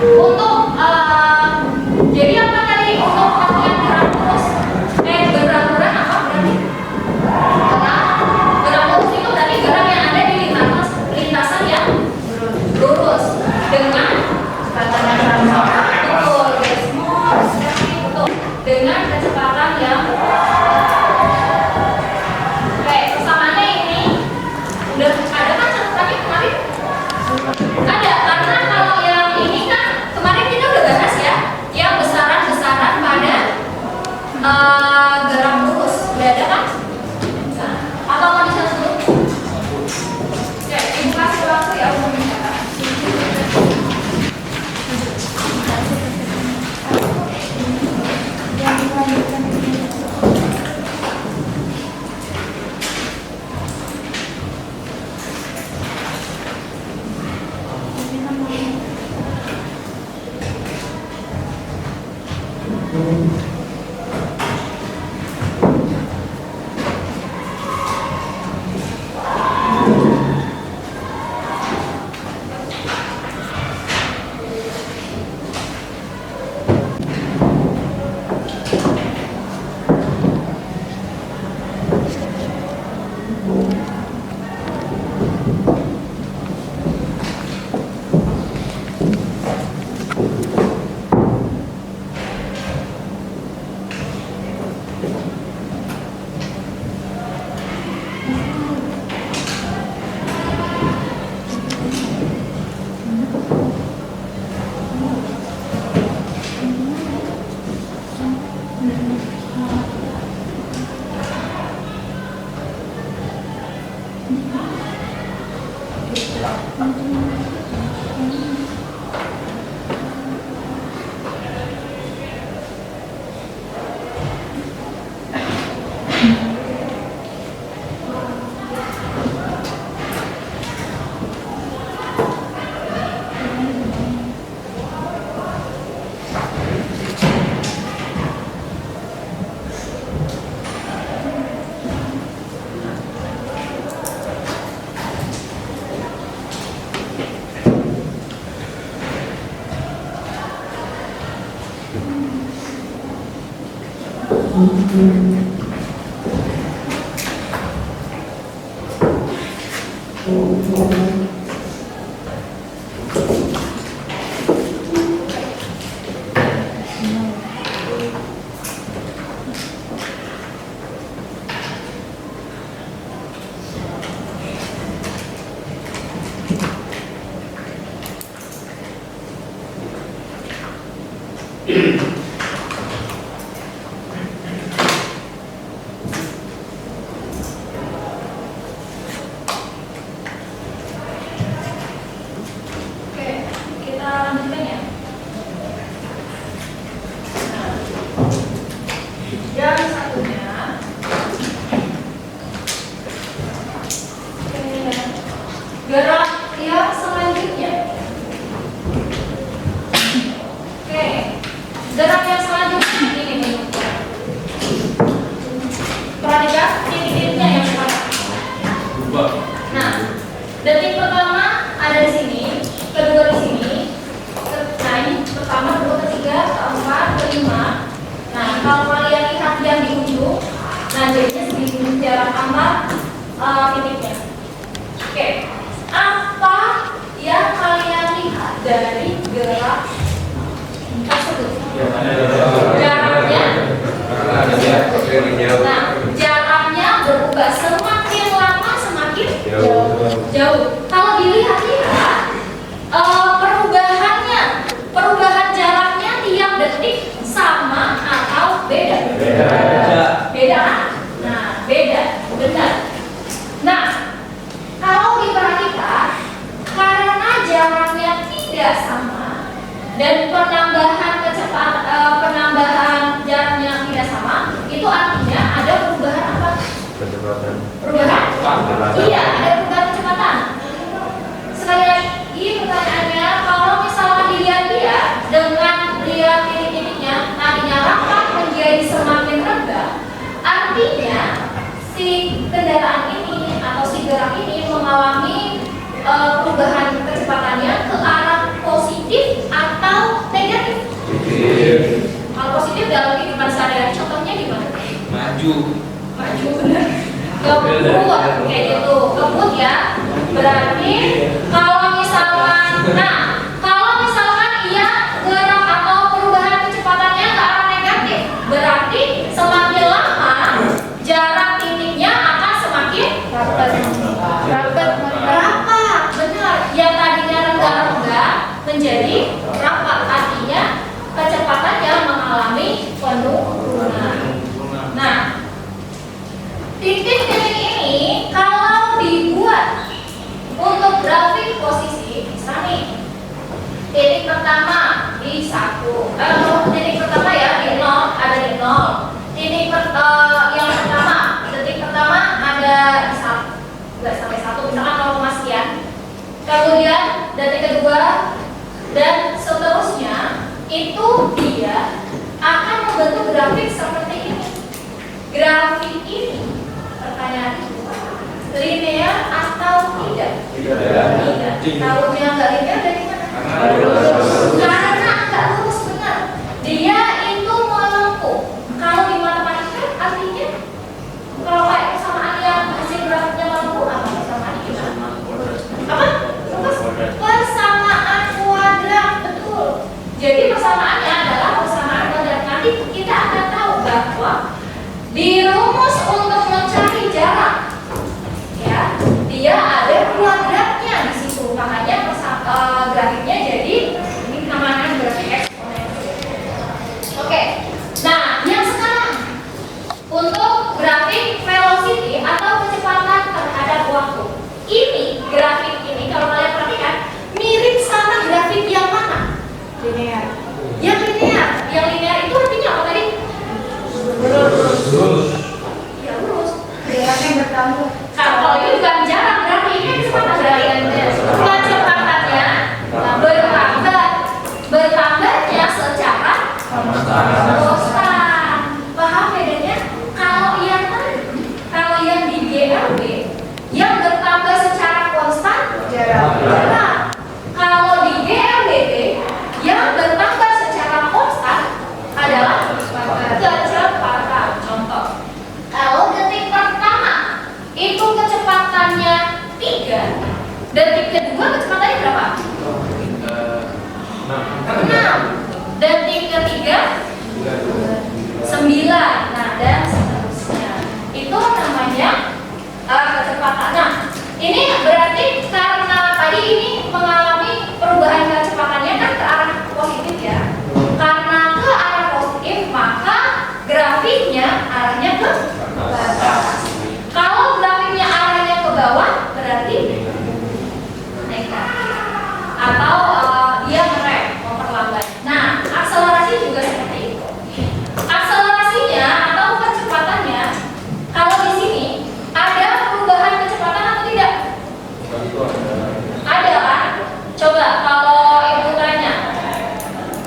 Oke, kita lanjutkan ya. Nah, yang satunya, oke, gerak yang selanjutnya. Oke, gerak yang selanjutnya ini nih. Perhatikan titik-titiknya yang sekarang. Nah, detik pertama ada di sini, kedua di sini, nah ini pertama, kedua, ketiga, keempat, kelima. Nah, kalau kalian lihat yang di ujung, nah jadinya segini jarak antar titiknya. Oke, apa yang kalian lihat dari gerak tersebut? Jaraknya. Nah, jaraknya berubah, semakin lama semakin jauh. Kalau dilihat-lihat perubahan jaraknya tiap detik sama atau beda? Beda kan? Nah, beda, benar. Nah, kalau diperhatikan, karena jaraknya tidak sama dan penambahan jaraknya tidak sama, itu artinya ada perubahan apa? Perubahan? Iya, ada perubahan kecepatan. Sekali lagi pertanyaannya, kalau misalnya dilihat-lihat dengan lihat titik-titiknya tadinya rapat menjadi semakin rendah, artinya si kendaraan ini atau si gerak ini mengalami perubahan kecepatannya ke arah positif atau negatif. Kalau positif dalam kehidupan sehari-hari contohnya gimana? Maju. Maju, benar. Kebut kayak gitu, kebut ya. Berarti kalau misalkan ia gerak atau perubahan kecepatannya ke arah negatif, berarti semakin lama jarak titiknya akan semakin rapat, benar. Yang tadinya rendah-rendah menjadi rapat, artinya kecepatannya mengalami penurunan. Nah, titik-titik ini kalau dibuat untuk grafik posisi, misalnya nih, titik pertama di 1, titik pertama ya di 0, ada di 0. Titik yang pertama, detik pertama ada di 1, nggak sampai 1, misalkan 0, sekian. Kemudian detik kedua dan seterusnya, itu dia akan membentuk grafik seperti ini. Grafik ini, pertanyaan itu, linear atau tidak? Tidak. Tahunya nggak linear dari mana? Karena nggak lurus, benar. Dia itu melengkung. Kalau di matematika artinya, kalau kayak persamaan yang hasil grafiknya melengkung, apa persamaan kita? Apa? Persamaan kuadrat, betul. Jadi persamaannya adalah persamaan kuadrat. Nanti kita akan tahu bahwa di rumus untuk mencari jarak, dia ada kuadratnya di situ, makanya grafiknya jadi 6, detik ketiga 9, nah dan seterusnya. Itu namanya kecepatan. Nah, ini berarti karena tadi ini mengalami perubahan kecepatannya kan ke arah positif ya. Karena ke arah positif, maka grafiknya arahnya ke bawah. Kalau grafiknya arahnya ke bawah, berarti negatif. Atau dia ngerem, memperlambat. Nah, akselerasi juga seperti itu. Akselerasinya atau kecepatannya, kalau di sini ada perubahan kecepatan atau tidak? Ada kan? Coba kalau ibu tanya,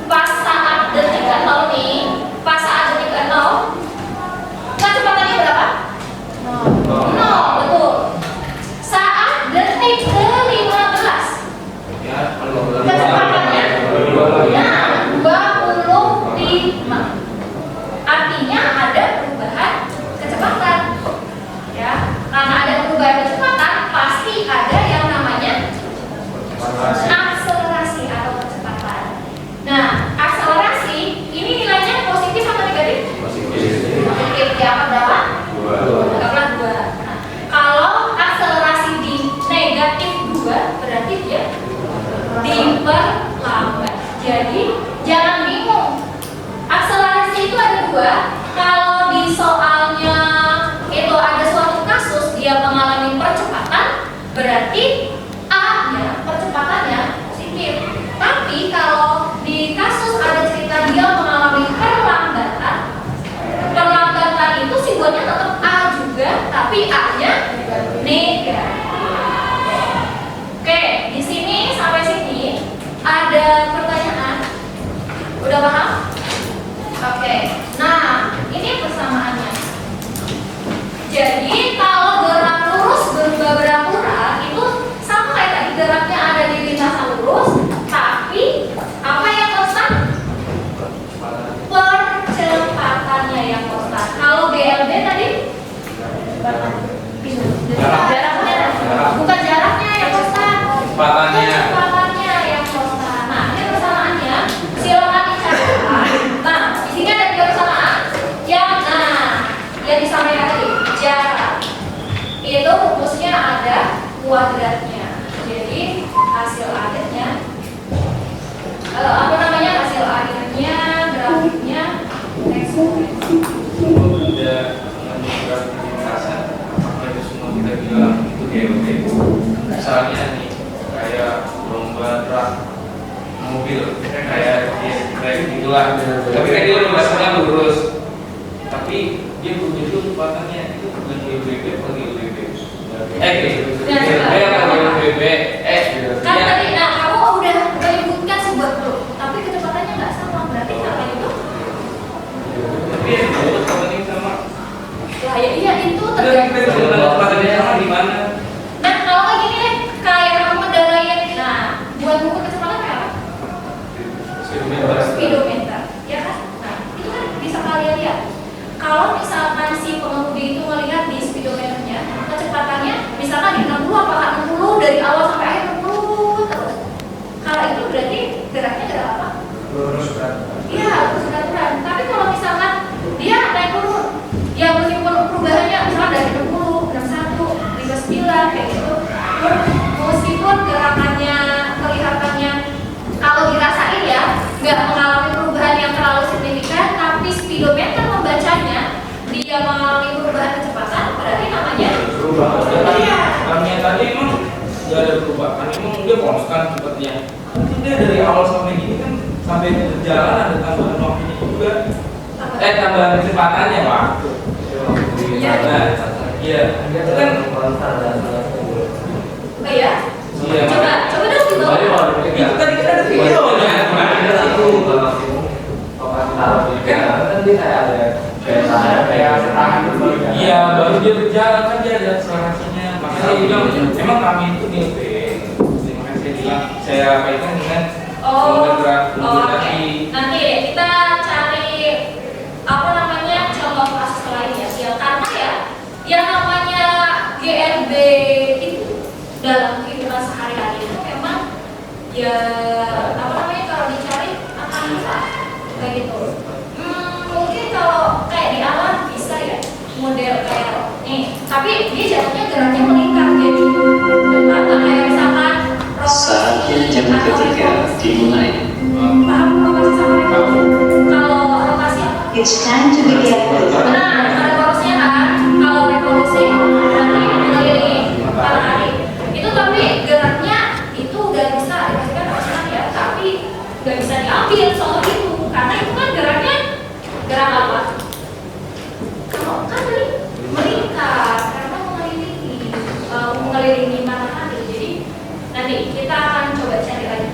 pas saat detik ke-0 nih, pas saat detik ke-0, kecepatannya berapa? 0, betul. Saat detik ke-15, kecepatannya nah 25. Artinya ada perubahan kecepatan. Ya, karena ada perubahan kecepatan, pasti ada yang namanya akselerasi atau kecepatan. Nah, akselerasi ini nilainya positif atau negatif? Positif. Diangkat berapa? 2. Nah, kalau akselerasi di negatif 2, berarti dia diperlambat. Jadi jangan bingung. Akselerasi itu ada 2. Kalau di soalnya itu ada suatu kasus dia mengalami percepatan, berarti A-nya percepatannya positif. Tapi kalau di kasus ada cerita dia mengalami perlambatan, perlambatan itu simbolnya tetap A juga, tapi A-nya negatif. Oke, di sini sampai sini ada pertanyaan? Udah paham? Oke, nah ini persamaannya. Jadi kalau gerak lurus berubah gerak kurang itu sama kayak tadi, geraknya ada di lintasan lurus, tapi apa yang konstan? Percepatannya yang konstan. Kalau GLB tadi jaraknya, bukan jaraknya yang konstan, kecepatannya yang konstan. Nah, ini persamaannya silakan dicatat. Nah, di sini ada 3 persamaan yang yang disampaikan tadi. Jarak itu rumusnya ada kuadratnya. Jadi hasil akhirnya hasil akhirnya grafiknya eksponensi. Udah grafik lintasan, apakah itu semua kita bilang itu GLT? Misalnya nih, kayak lomba truk mobil, kayak gitulah. Tapi kan dia lintasannya lurus, tapi dia begitu kecepatannya itu bukan GLBB atau GLBB? GLBB. Kan tadi, nah kamu udah menyebutkan sebuah grup, tapi kecepatannya nggak sama, berarti apa itu? Tapi ya kecepatannya sama. Lah ya iya itu Kita kecepatannya sama di mana? Nah kalau kayak gini deh, kayak kamu mendalaiin, nah buat buku kecepatan kayak apa? Speedometer, ya kan? Nah itu kan bisa kalian lihat. Kalau misalkan si pengemudi itu melihat di speedometernya, kecepatannya misalkan di 60, apakah 60 dari awal sampai akhir 60 terus? Kalau itu berarti geraknya gerak apa? Lurus kan? Iya, lurus gerak. Tapi kalau misalkan dia naik turun, ya meskipun perubahannya misalkan dari 60, 61, 59 kayak gitu, meskipun gerakannya kelihatannya kalau dirasain ya nggak mengalami perubahan yang terlalu signifikan, tapi speedometer membacanya dia mengalami perubahan kecepatan, berarti namanya Berubah. Iya. Kami tadi emang nggak ada perubahan, emang dia konstan cepatnya. Mungkin dia dari awal sampai gini kan sampai berjalan ada tambahan waktunya juga. Tambahan kecepatannya pak. Iya. Nah, iya. Itu kan oh ya? iya. Coba dong dibawa. Itu tadi kan ada videonya. Iya, baru dia berjalan kan dia ada akselerasinya. Makanya saya bilang, emang kami itu GP. Makanya saya bilang, saya kaitkan dengan gerak Oke. Nanti deh kita cari apa namanya contoh kasus lain ya. Ya karena ya yang namanya GRB itu dalam kehidupan sehari-hari itu memang ya apa namanya kalau dicari dimulai. Paham rotasi sama revolusi? Kalau rotasi apa? It's time to begin. Nah, ada porosnya kan? Kalau revolusi berarti mengelilingi matahari. Itu tapi geraknya itu gak bisa dipastikan pastikan ya, tapi gak bisa diambil soal itu karena itu kan geraknya gerak apa? Kalau kan melingkar karena mengelilingi matahari. Jadi nanti kita akan coba cari lagi.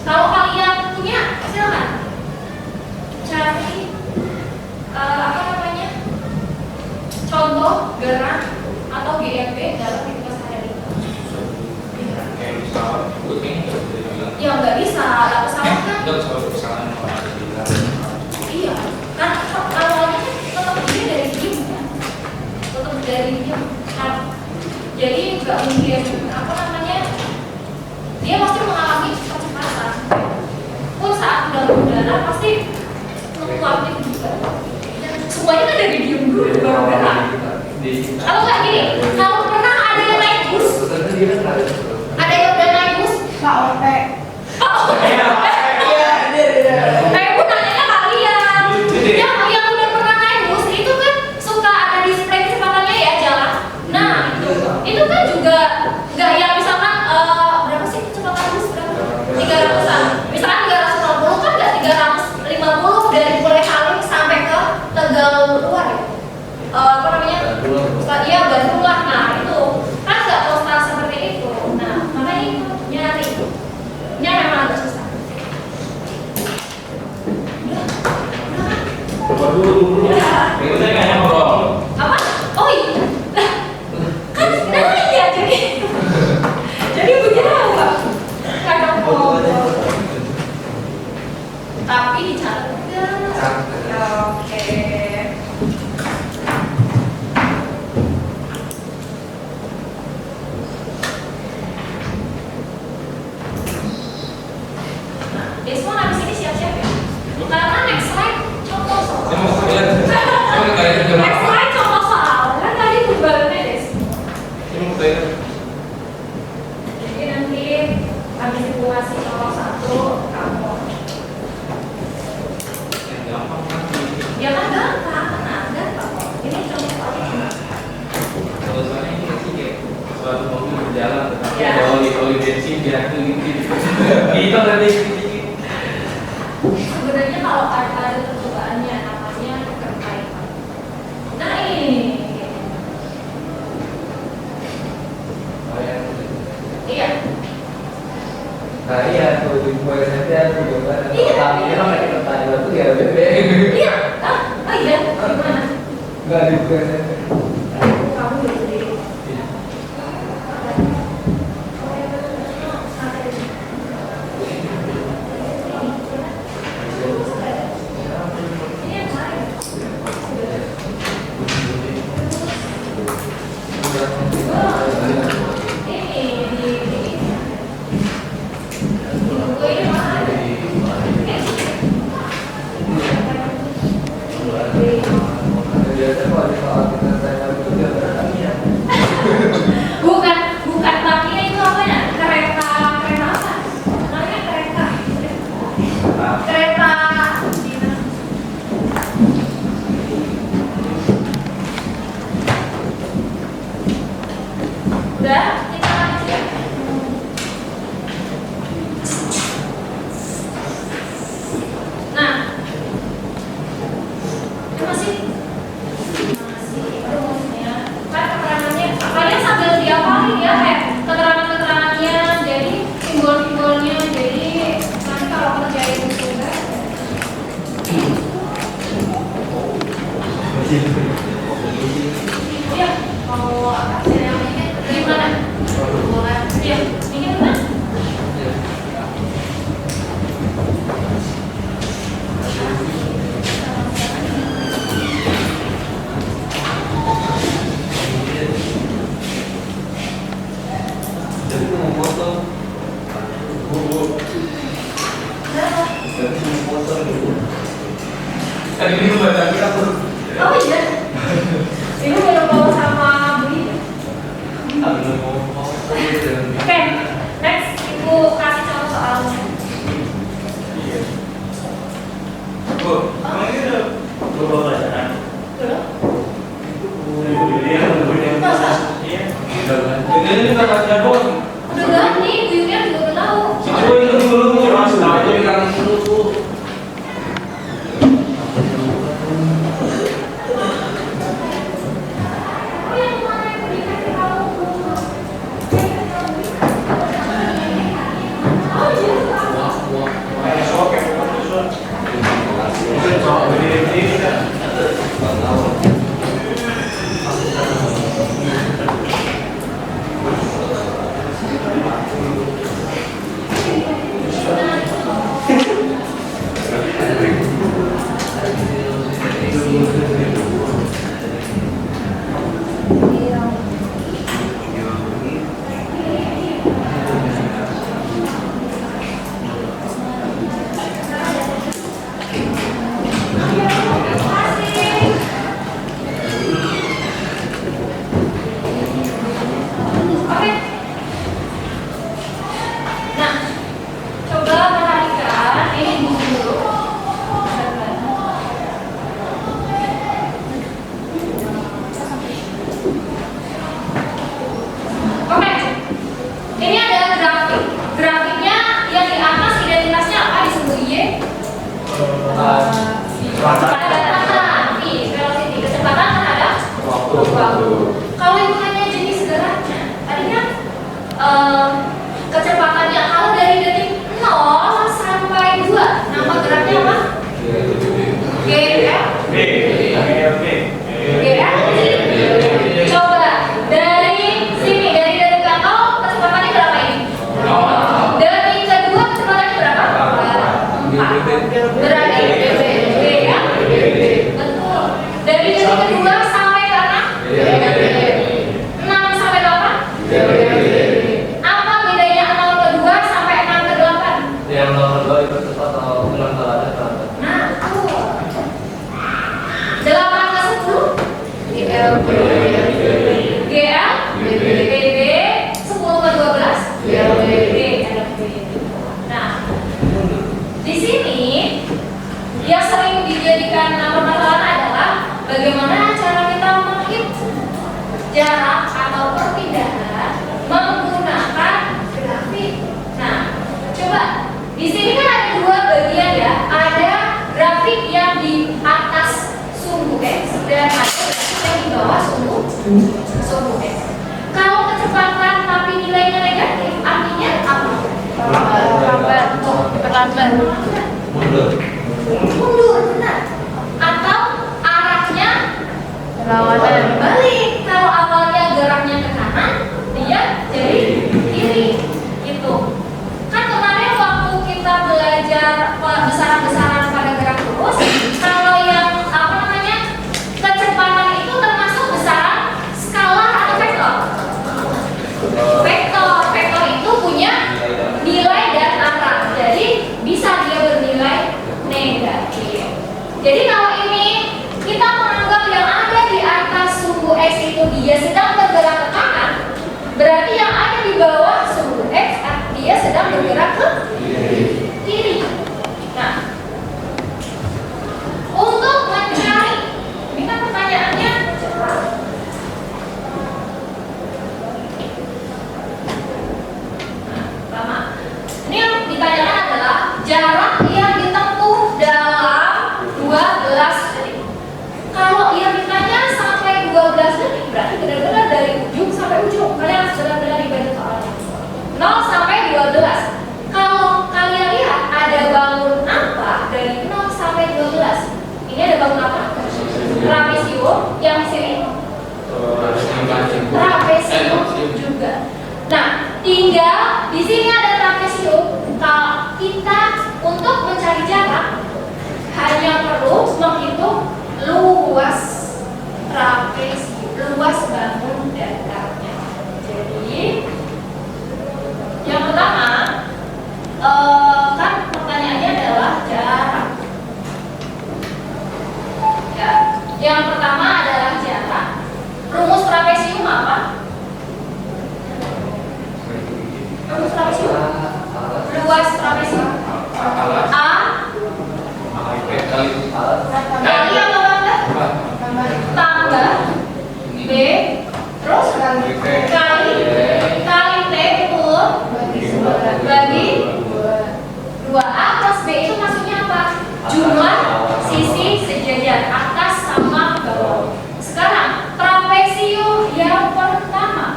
Kalau kalian punya silakan cari apa namanya contoh gerak atau GMP dalam kehidupan sehari-hari. Kayak pesawat, gue kayaknya nggak bisa dibilang. Ya nggak bisa, lah pesawat kan? Nggak pesawat pesawat orang ada di dalam. Iya, kan awalnya kan tetap dia dari diem kan, tetap dari diem. Nah, jadi nggak mungkin apa namanya dia pasti mengalami percepatan. Pun saat udah udara pasti fluktuatif juga. Dan semuanya kan dari diem dulu baru gerak. Kalau nggak gini, kalau pernah ada yang naik bus, ada yang udah naik bus, Pak Ope. Pak Ope. Aku nanyanya kalian. Yang udah pernah naik bus itu kan suka ada display kecepatannya ya jalan. Nah, itu kan juga nggak yang misalkan berapa sih kecepatan bus berapa? 300-an. Misalkan 350 kan nggak 350 dari mulai Halim sampai ke Tegal luar ya. Apa namanya? Iya Bandung lah. Nah itu kan nggak postal seperti itu. Nah makanya itu nyarinya memang agak susah. Itu saya nggak ngobrol. Apa? Oh iya. Lah, kan nanya jadi begini apa? Kadang ngobrol. Tapi dicatat enggak? Oke. Nah, Desmond habis ini siap-siap ya. Karena next slide contoh soal. Saya mau bilang, saya kayak itu Next slide contoh soal. Kan tadi pembarunya Des. Saya mau bilang, Jadi nanti habis ibu ngasih contoh satu, kamu gampang kan? ya kan gampang, gampang kok. Ini contoh soalnya. Kalau soalnya ini sih kayak suatu mobil berjalan, tetapi Ya. ada oli bensin dia gitu. Kita nggak dikit-dikit. Sebenarnya kalau ada percobaannya namanya keterkaitan. Nah ini, iya, Nah iya, tuh di poin nanti aku juga Iya. tapi kan ada pertanyaan itu ya bebek. iya, oh iya, gimana? Enggak di poin nanti. Kamu udah sendiri. Ini yang kemarin. Biasanya kalau di soal kita saya juga bertanya. Bukan takinya itu apa ya? Kereta apa? Namanya kereta. Kereta. Udah, kita lanjut ya. Nah, masih rumusnya kan keterangannya kalian sambil diapalin ya kayak keterangannya jadi simbol-simbolnya jadi nanti kalau kerjain tugas iya mau hasil yang ini gimana iya ini mana Jadi mau foto. Jadi mau foto dulu. Kan ini baca kita pun. oh iya ibu belum bawa sama beli Aku mau foto dan oke next ibu kasih contoh soalnya Berarti B ya? Betul. Dari detik kedua sampai ke 6. 6 sampai 8? Apa bedanya 0 ke 2 sampai 6 ke 8? Yang nomor 2 itu cepat atau ulang jalannya terlambat. Nah, tuh. 8 ke 10? GL, BB, 10 ke 12? GLB, ada B. Nah, di sini yang sering dijadikan permasalahan adalah bagaimana cara kita menghitung jarak atau perpindahan menggunakan grafik. Nah, coba di sini kan ada dua bagian ya. Ada grafik yang di atas sumbu X dan ada grafik yang di bawah sumbu X. Kalau kecepatan tapi nilainya negatif, artinya apa? Terlambat. Mundur, benar. Atau arahnya berlawanan. Balik. Kalau awalnya geraknya ke kanan, dia jadi kiri. Gitu. Kan kemarin waktu kita belajar besaran-besaran pada gerak lurus, kalau yang kecepatan itu termasuk besaran skalar atau vektor. Vektor itu punya nilai dan arah. Jadi bisa dia bernilai negatif. Jadi kalau ini kita menganggap yang ada di atas sumbu X itu dia sedang bergerak ke kanan, berarti yang ada di bawah sumbu X dia sedang bergerak ke kiri. Nah, untuk mencari, ini kan pertanyaannya pertama, ini yang ditanyakan adalah jarak yang ditempuh dalam 12 detik. Kalau yang ditanya sampai 12 detik, berarti benar-benar dari ujung sampai ujung. Kalian harus benar-benar dibaca soalnya. 0 sampai 12. Kalau kalian lihat ada bangun apa dari 0 sampai 12? Ini ada bangun apa? Trapesium. Yang di sini? Trapesium juga. Nah, tinggal di sini ada trapesium. Kalau kita untuk mencari jarak hanya perlu menghitung luas trapesium, luas bangun datarnya. Jadi yang pertama kan pertanyaannya adalah jarak. Ya, yang pertama adalah jarak. Rumus trapesium apa? Rumus trapesium. Luas trapesium. A kali apa tambah? Tambah B terus kali T betul bagi 2A plus B itu maksudnya apa? Jumlah sisi sejajar atas sama bawah. Sekarang trapesium yang pertama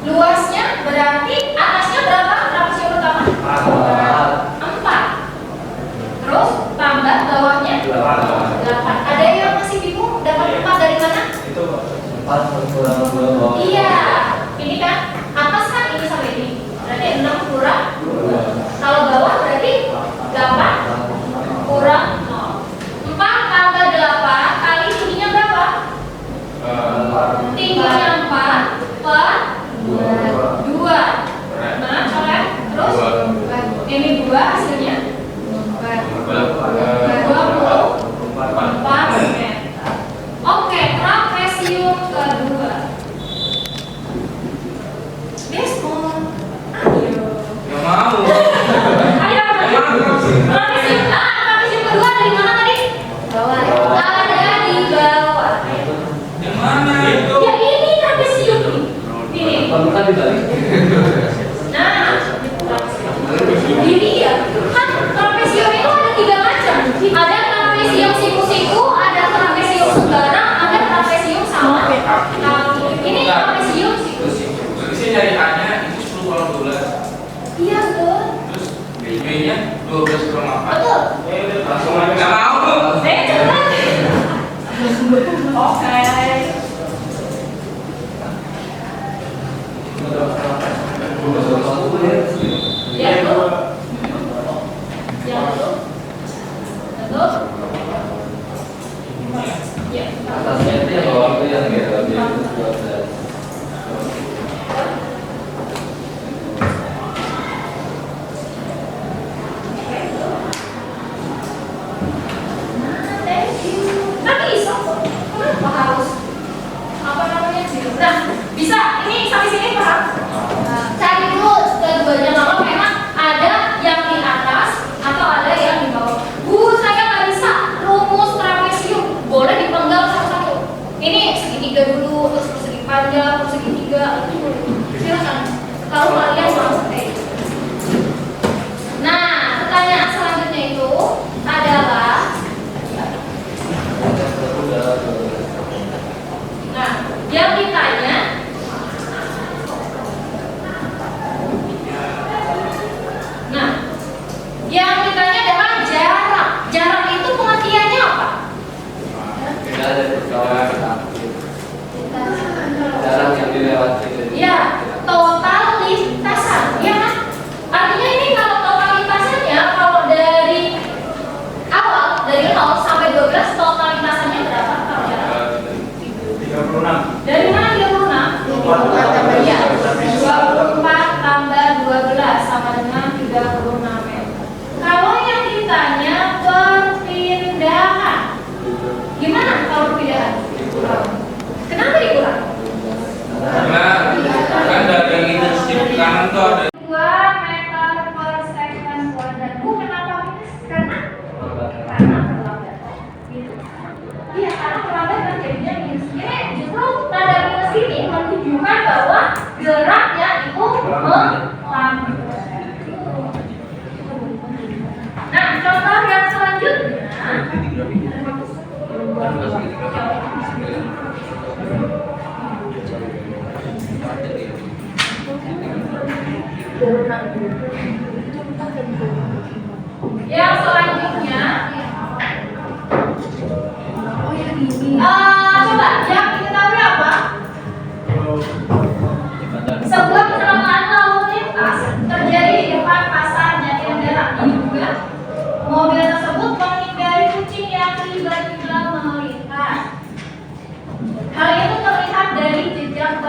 luasnya berarti atasnya berapa trapesium pertama? 4. Terus tambah bawahnya 8. Ada yang masih bingung dapat 4 dari mana? Itu 4 kurang 2 bawah. Iya, ini kan atas kan ini sampai ini. Berarti 6 kurang 2. Kalau bawah berarti 8 kurang 0. 4 tambah 8 kali tingginya berapa? Tingginya 4 per 2. Nah, coret. Terus ini 2 hasilnya 24 meter. Oke, trapesium kedua. Desmond, ayo. Nggak mau. Ayo, trapesium kedua dari mana tadi? Bawah. Ada di bawah. Yang mana itu? Ya ini trapesium. Ini. Bukan dibalik. Nah, ini ya. Kan trapesium itu ada 3 macam. Ada trapesium siku-siku, ada trapesium sembarang, ada trapesium sama. Ini trapesium siku-siku. Berarti saya nyari A-nya itu 10 kurang 12. Iya betul. Terus B-nya 12 kurang 4. Betul. Langsung aja. Nggak mau. Saya coba. Oke. Ya, betul.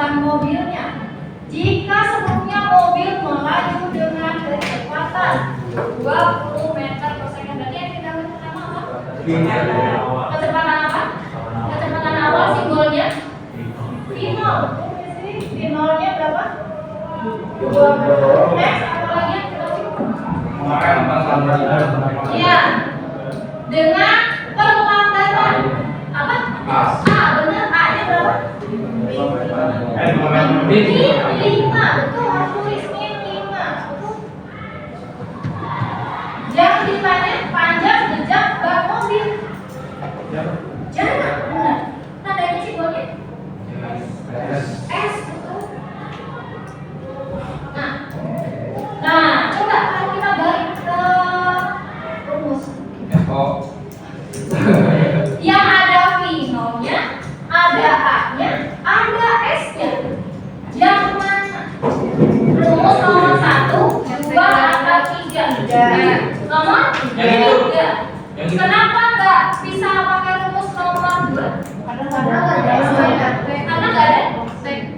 kecepatan mobilnya. Jika sebelumnya mobil melaju dengan kecepatan 20 meter per second, berarti yang kita pertama apa? Kecepatan apa? Kecepatan awal simbolnya V0. V0-nya berapa? 20. Next, apa lagi? Iya. Dengan pengamatan apa? Benar. A-nya berapa? 5, betul, harus tulis min 5. Yang ditanya panjang jejak bak mobil. Jangan, benar. Tandanya simbolnya S, betul. Nah, coba kalau kita balik ke rumus. Yang ada V0-nya, ada A-nya, ada S-nya. Yang mana? Rumus nomor 1, 2, atau 3? Nomor 3. Kenapa nggak bisa pakai rumus nomor 2? Karena nggak ada.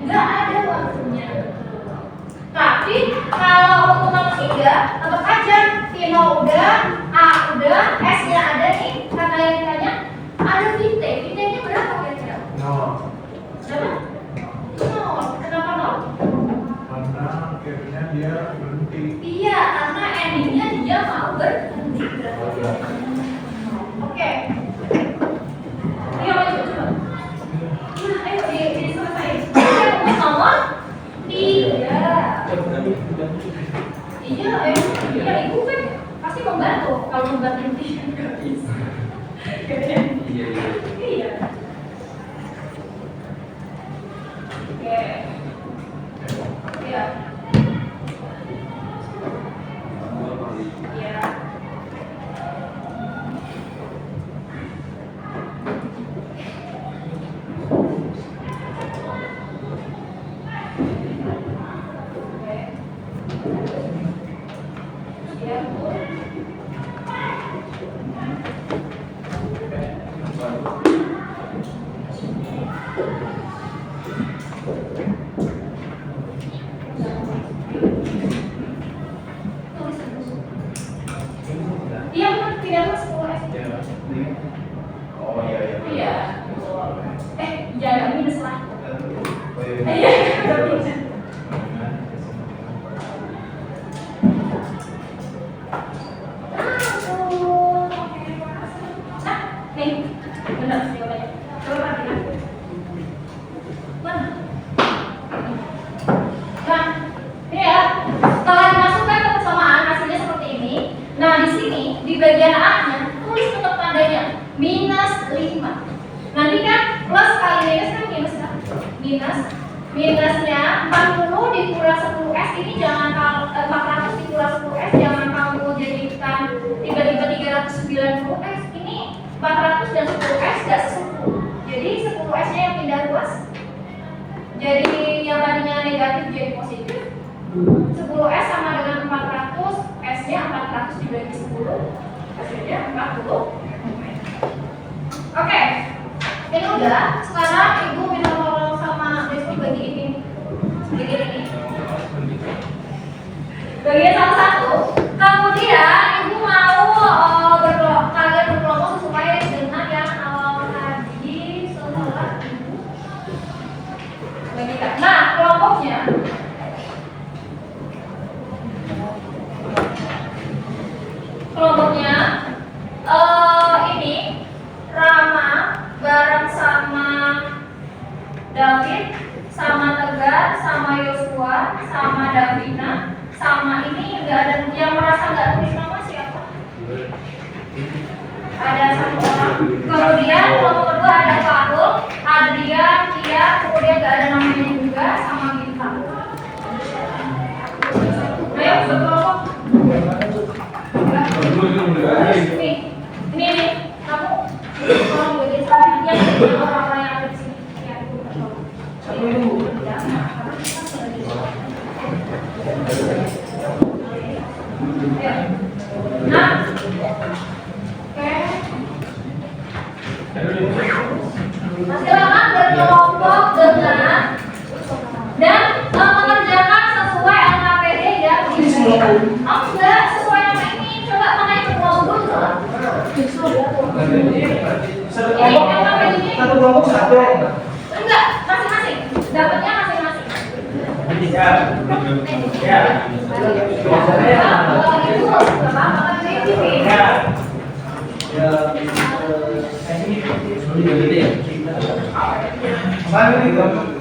Nggak ada waktunya. Tapi kalau untuk nomor 3, tetap aja V0 udah, A udah, S-nya ada nih. Karena yang ditanya ada VT. VT-nya berapa kira-kira? 0. Berapa? 0. Kenapa 0? Karena akhirnya dia berhenti. Iya, karena endingnya dia mau berhenti. Oke. Ayo maju coba. Nah, ayo selesai. Rumus nomor 3. Iya, ibu kan pasti membantu. Kalau membantu dia nggak bisa. Iya. Oke. Iya. Iya. Iya, benar, tidak masuk S. Oh iya. Iya. Jangan minus lah. Iya, minus. Nih, benar jawabannya. Coba perhatikan. Mana? Nah, ini ya. Setelah dimasukkan ke persamaan hasilnya seperti ini. Nah, di sini di bagian A-nya tulis tetap tandanya -5. Nanti kan plus kali minus kan minus kan? Minusnya 40 dikurang 10S ini jangan 400 dikurang 10S jangan kamu jadikan tiba-tiba 390S. Ini 400 dan 10S gak se-10. Jadi 10S-nya yang pindah luas. Jadi yang tadinya negatif jadi positif. 10S sama dengan 400, S-nya 400 dibagi 10, hasilnya 40. Oke, ini udah. Sekarang ibu minta tolong sama besok bagi ini. Bagian satu. Kemudian ibu mau kalian berkelompok sesuai dengan yang awal tadi setelah ibu bagikan. Nah, kelompoknya ini Rama bareng sama David, sama Tegar, sama Yosua, sama Davina, sama ini nggak ada yang merasa nggak tulis nama siapa? Ada satu orang. Kemudian kelompok kedua ada Fahrul, Adrian, Kia, kemudian nggak ada namanya juga, sama Bintang. Ayo berkelompok. Ini kamu tolong bagi saya orang-orang yang ada di sini. Nah, oke. Silakan berkelompok dengan Oh enggak, sesuai nama ini. Coba makanya kelompok dulu. Justru ini yang nama ini. Satu kelompok satu. Enggak, masing-masing. Dapatnya masing-masing. Ya. Ya. Kalau gitu, apa-apa ini.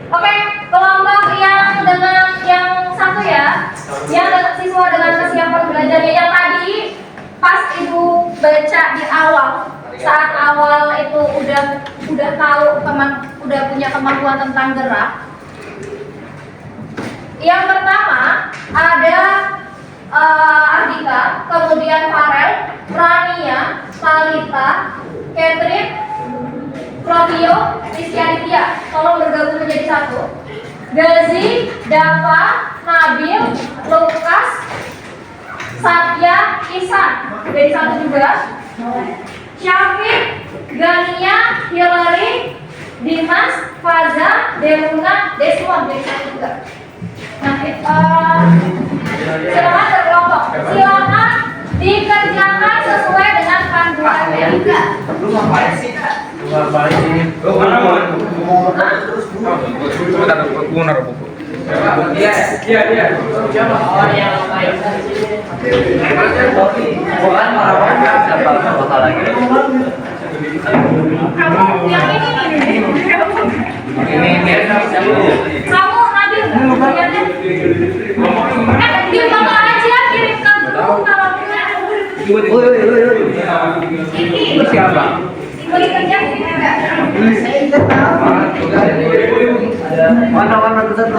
Oke, kelompok yang dengan yang satu ya, yang siswa dengan kesiapan belajarnya yang tadi pas ibu baca di awal, saat awal itu udah tahu udah punya kemampuan tentang gerak. Yang pertama ada Ardika, kemudian Farel, Rania, Talita, Catherine, Flavio, Rizkyaditya, tolong bergabung menjadi satu. Gazi, Dava, Nabil, Lukas, Satya, Isan, jadi satu juga. Syafiq, Gania, Hillary, Dimas, Faza, Demuna, Desmond, jadi satu juga. Nah, silakan berkelompok. Silakan dikerjakan sesuai dengan panduan Erika. Lu ngapain sih? Lu ngapain ini? Lu mana? Gua naruh buku. Iya. Siapa? Oh, yang main. Bukan marah-marah siapa bakal lagi. Kamu yang ini. Kamu Nabil di bawah aja kirimkan dulu kalau ini Siapa? mau dikerja enggak? Mana satu?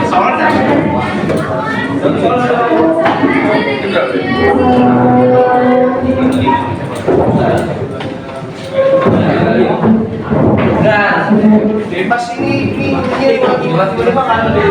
Apanya? Nah, bebas ini tiba-tiba kan ada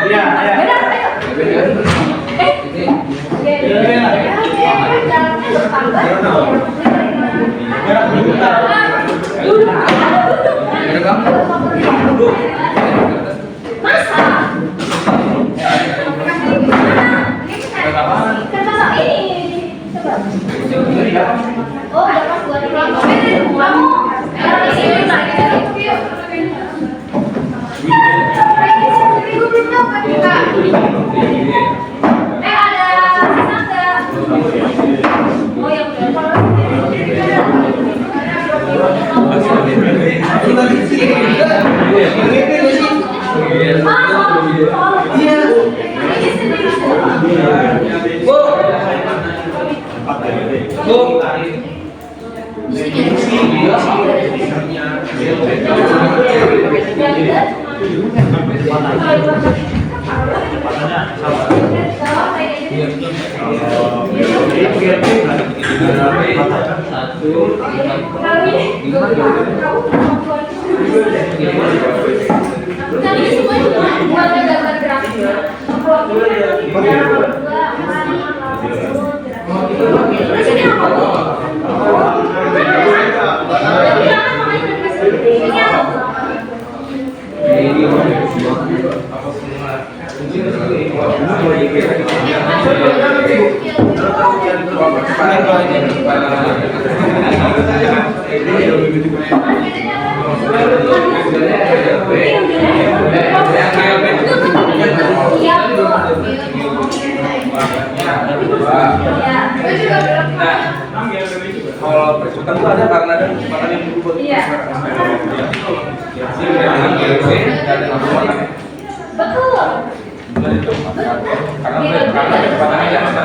udah ada. Kalau percutan itu ada karena ada makanan yang berubah. Iya. Betul. Karena kecepatan yang sama.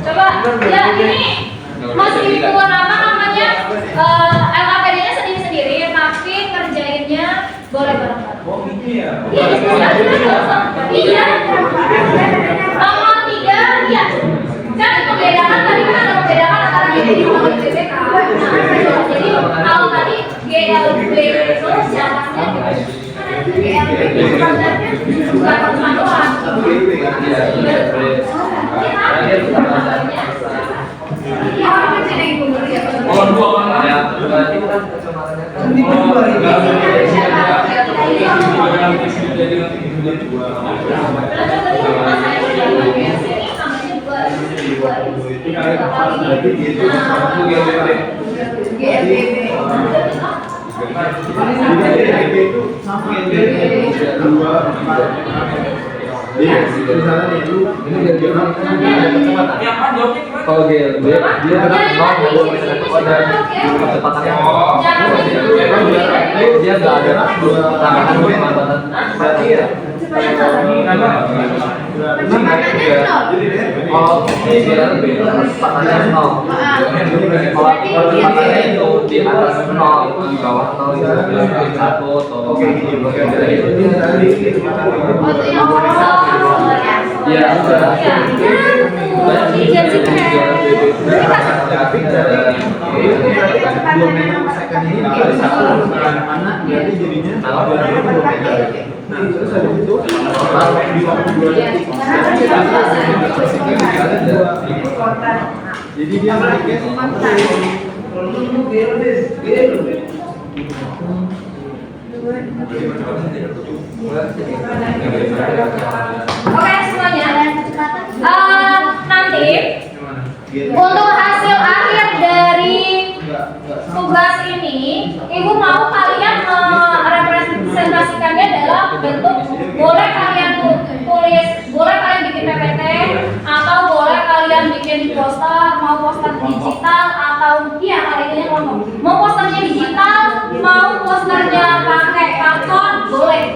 Coba, ya ini masih hitungan apa namanya? LKPD-nya sendiri-sendiri, tapi kerjainnya boleh bareng-bareng. Oh gitu ya. Iya, iya. Tanggal 3, iya. Kan membedakan tadi kan ada membedakan antara GDI sama GBK. Jadi kalau tadi GLB itu siapanya GLB bukan teman doang. Oh, dua orang ya. Berarti kan Kalau GLB dia mau ada kecepatan yang dia nggak ada tangan kecepatan berarti ya kalau GLB kecepatannya 0 kalau kecepatannya itu di atas 0 itu di bawah 0 itu 1 atau ya udah jadi dia Oke semuanya. Nanti untuk hasil akhir dari tugas ini, ibu mau kalian merepresentasikannya dalam bentuk boleh kalian tulis, boleh kalian bikin PPT, atau boleh kalian bikin poster, mau poster digital atau iya kali ini ngomong, mau posternya digital, mau posternya pakai karton, boleh.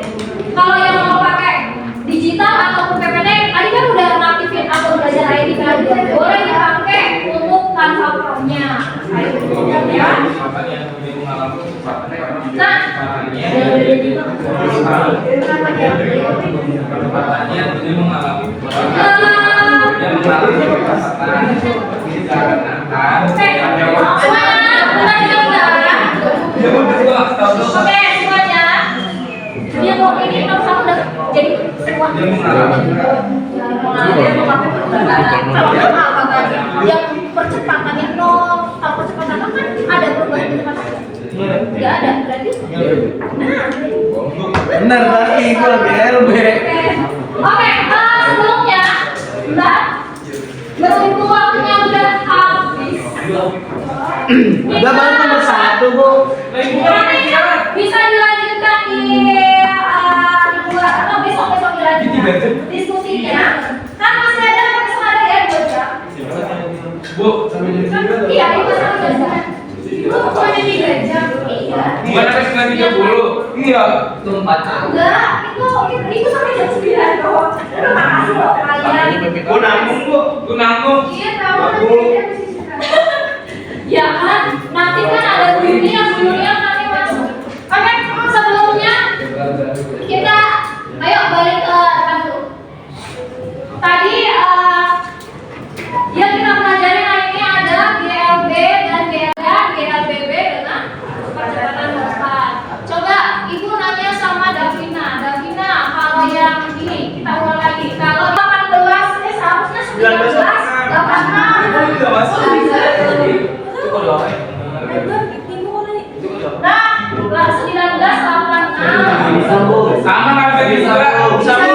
Kalau yang mau pakai digital ataupun PPT, tadi kan udah ngaktifin akun belajar ID kan, boleh dipakai untuk Canva Pro-nya. Ya. Nah, oke semuanya. Dia mau ini nomor 1 udah jadi semua. Yang percepatannya 0, kalau percepatan kan ada perubahan kecepatan. Nggak ada, berarti. benar berarti itu lebih LB. Oke, sebelumnya, Mbak, berhubung waktunya udah habis. Udah baru nomor 1 bu. Bisa dilanjutkan di luar atau besok dilanjutkan diskusinya. Kan masih ada besok ada ya 2 jam. Bu, Iya, itu 1 jam. Itu pokoknya 3 jam. Iya. bukan sampai 9.30. Iya. Itu 4. Enggak, itu sampai jam 9 kok. Udah makasih loh kalian. Gua nanggung bu. Gua nanggung. Iya tahu nanti ya kan, nanti kan ada dunia nanti masuk. Oke, sebelumnya kita ayo balik ke depan dulu. Tadi yang kita pelajari hari ini adalah GLB dan GLBB dengan percepatan lompat. Coba ibu nanya sama Davina, kalau yang ini kita ulang lagi. Kalau 18 seharusnya 19, 18. Itu kalau apa ya? Nah, 19, 86. Sama kan bisa bu. Bisa bu.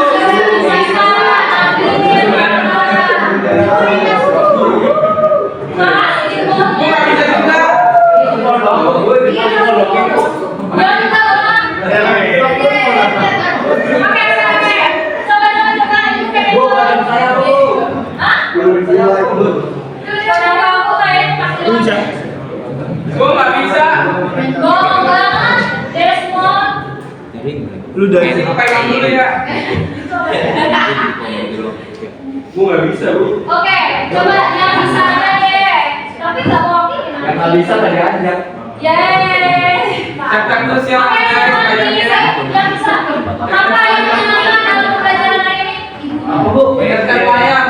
Gua nggak bisa. Lu dari Ini gua pegang dulu ya. gua nggak bisa bu. Oke, coba yang bisa deh. Tapi nggak mewakili. Yang nggak bisa tadi aja. Yeay. Cetak tuh siapa Oke, yang yang bisa. Apa yang menyenangkan dalam pelajaran hari ini? Apa bu? Bayarkan layar.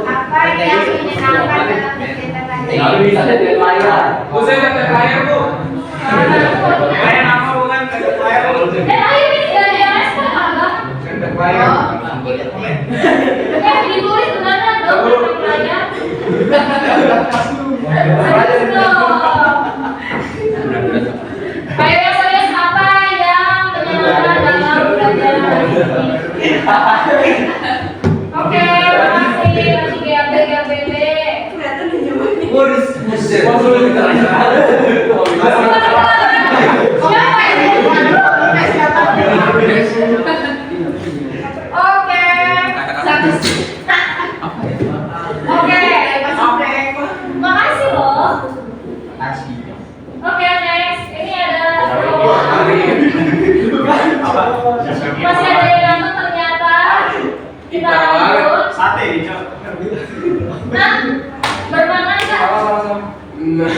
Apa yang menyenangkan dalam kegiatan hari ini? Nggak bisa jadi layar. Bu saya cetak layar bu. Main apa bukan cetak layar? Dan ayo ini dari yang respon banget. Cetak layar. Oke, ditulis beneran dong ceritanya. Serius dong. Ayo yang serius apa yang menyenangkan dalam pelajaran hari ini? Oke, makasih GLBB. Urus musik. Siapa ini? Oke. Oke. Makasih loh. Oke, next. Ini ada masih ada yang nonton ternyata. Kita lanjut. Sate Cok. Nah, bermakna nggak? Nah,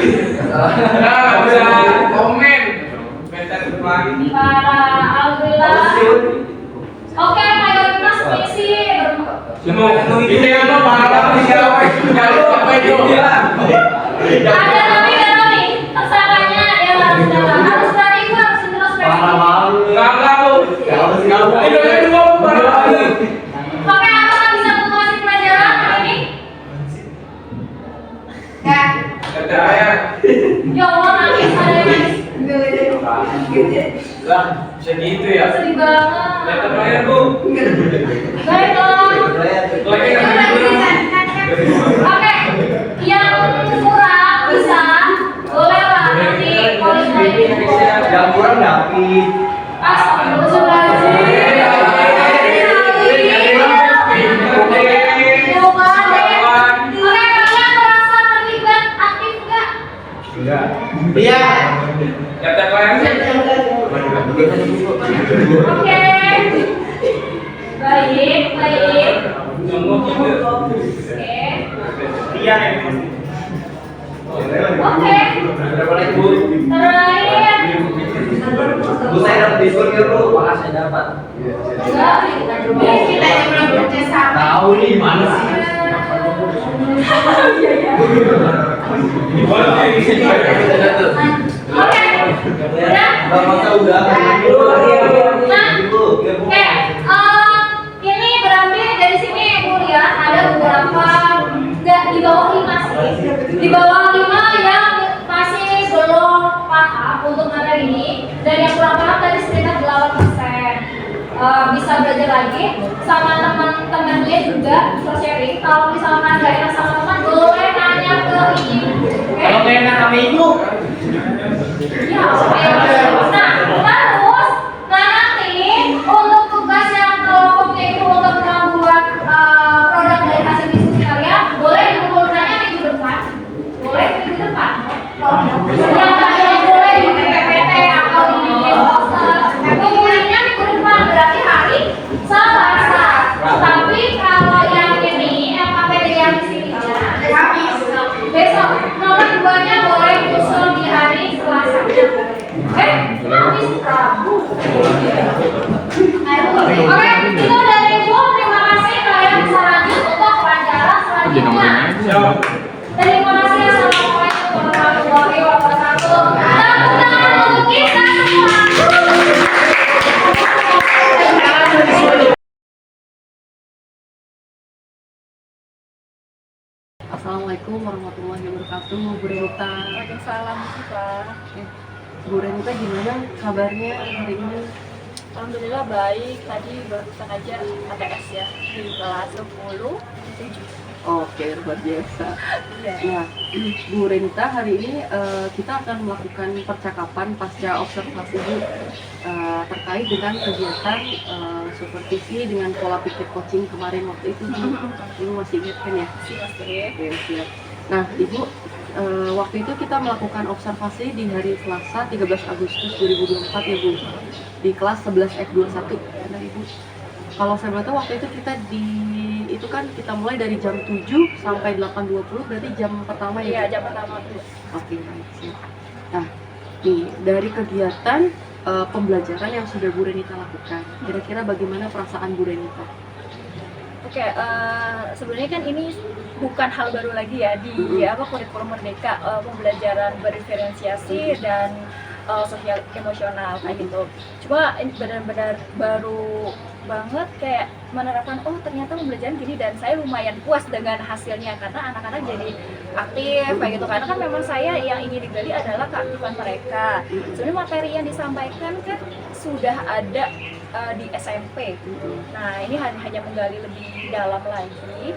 bisa komen. Bentar lagi. Para alhamdulillah. Oke, mayoritas misi Ini apa para siapa? Kalau sampai dibilang. ada tapi nih tersangkanya yang harus datang. Harus dari itu harus introspeksi. Enggak bu. Ini ada dua bu para malu. Oke, apakah bisa menguasai pelajaran hari ini? Ya. Cetak layar. Ya Allah, nangis ada yang nangis. Lah, bisa gitu ya. Sedih banget. Cetak layar bu. Baik dong. Oke, yang kurang bisa boleh lah nanti polis lagi. Yang kurang David. Iya. Cetak layar. Oke. Baik. Semua gitu. Oke. Iya yang pasti. Oke. Berapa lagi bu? Terakhir. Bu saya dapat diskon ya bu. Makasih dapat. Enggak. Ini kita yang belum bekerja sama. Tahu nih mana sih? Oke. Udah? Gak masa udah. Ini berarti dari sini Bu lihat ada beberapa nggak di bawah 5 sih. Di bawah 5 yang masih belum paham untuk materi ini dan yang kurang paham tadi sekitar 8%. Bisa belajar lagi sama teman-teman dia juga bisa sharing. Kalau misalkan nggak enak sama teman boleh nanya ke ini. Oke? Kalau nggak enak sama ibu, Ya, oke. Nah, terus, nanti untuk tugas yang kelompoknya itu untuk membuat produk dari hasil diskusi kalian, boleh dikumpulkannya minggu depan. Boleh minggu depan. Yang boleh di PPT atau di poster, Assalamualaikum warahmatullahi wabarakatuh, Bu Renita. Waalaikumsalam, Pak. Bu Renita gimana kabarnya hari ini? Alhamdulillah baik. Tadi barusan aja ATS ya di kelas 10. Oke, luar biasa. Iya. Nah, Bu Renita, hari ini kita akan melakukan percakapan pasca observasi Bu, terkait dengan kegiatan supervisi dengan pola pikir coaching kemarin waktu itu Bu. Ibu masih ingat kan ya? Masih. Oke, siap. Nah, Ibu, waktu itu kita melakukan observasi di hari Selasa 13 Agustus 2024 ya Bu, di kelas 11 F21 ya Ibu. Kalau saya boleh tahu waktu itu kita mulai dari jam 7 sampai 8.20, berarti jam pertama ya? Iya, Bu? jam pertama tuh. Oke, baik, siap. Nah, nih dari kegiatan pembelajaran yang sudah Bu Renita lakukan, kira-kira bagaimana perasaan Bu Renita? Oke, sebenarnya kan ini bukan hal baru lagi ya di kurikulum Merdeka, pembelajaran berdiferensiasi dan sosial emosional kayak gitu. Cuma ini benar-benar baru banget kayak menerapkan, oh ternyata pembelajaran gini, dan saya lumayan puas dengan hasilnya karena anak-anak jadi aktif kayak gitu. Karena kan memang saya yang ingin digali adalah keaktifan mereka. Sebenarnya materi yang disampaikan kan sudah ada di SMP. Nah ini hanya menggali lebih dalam lagi.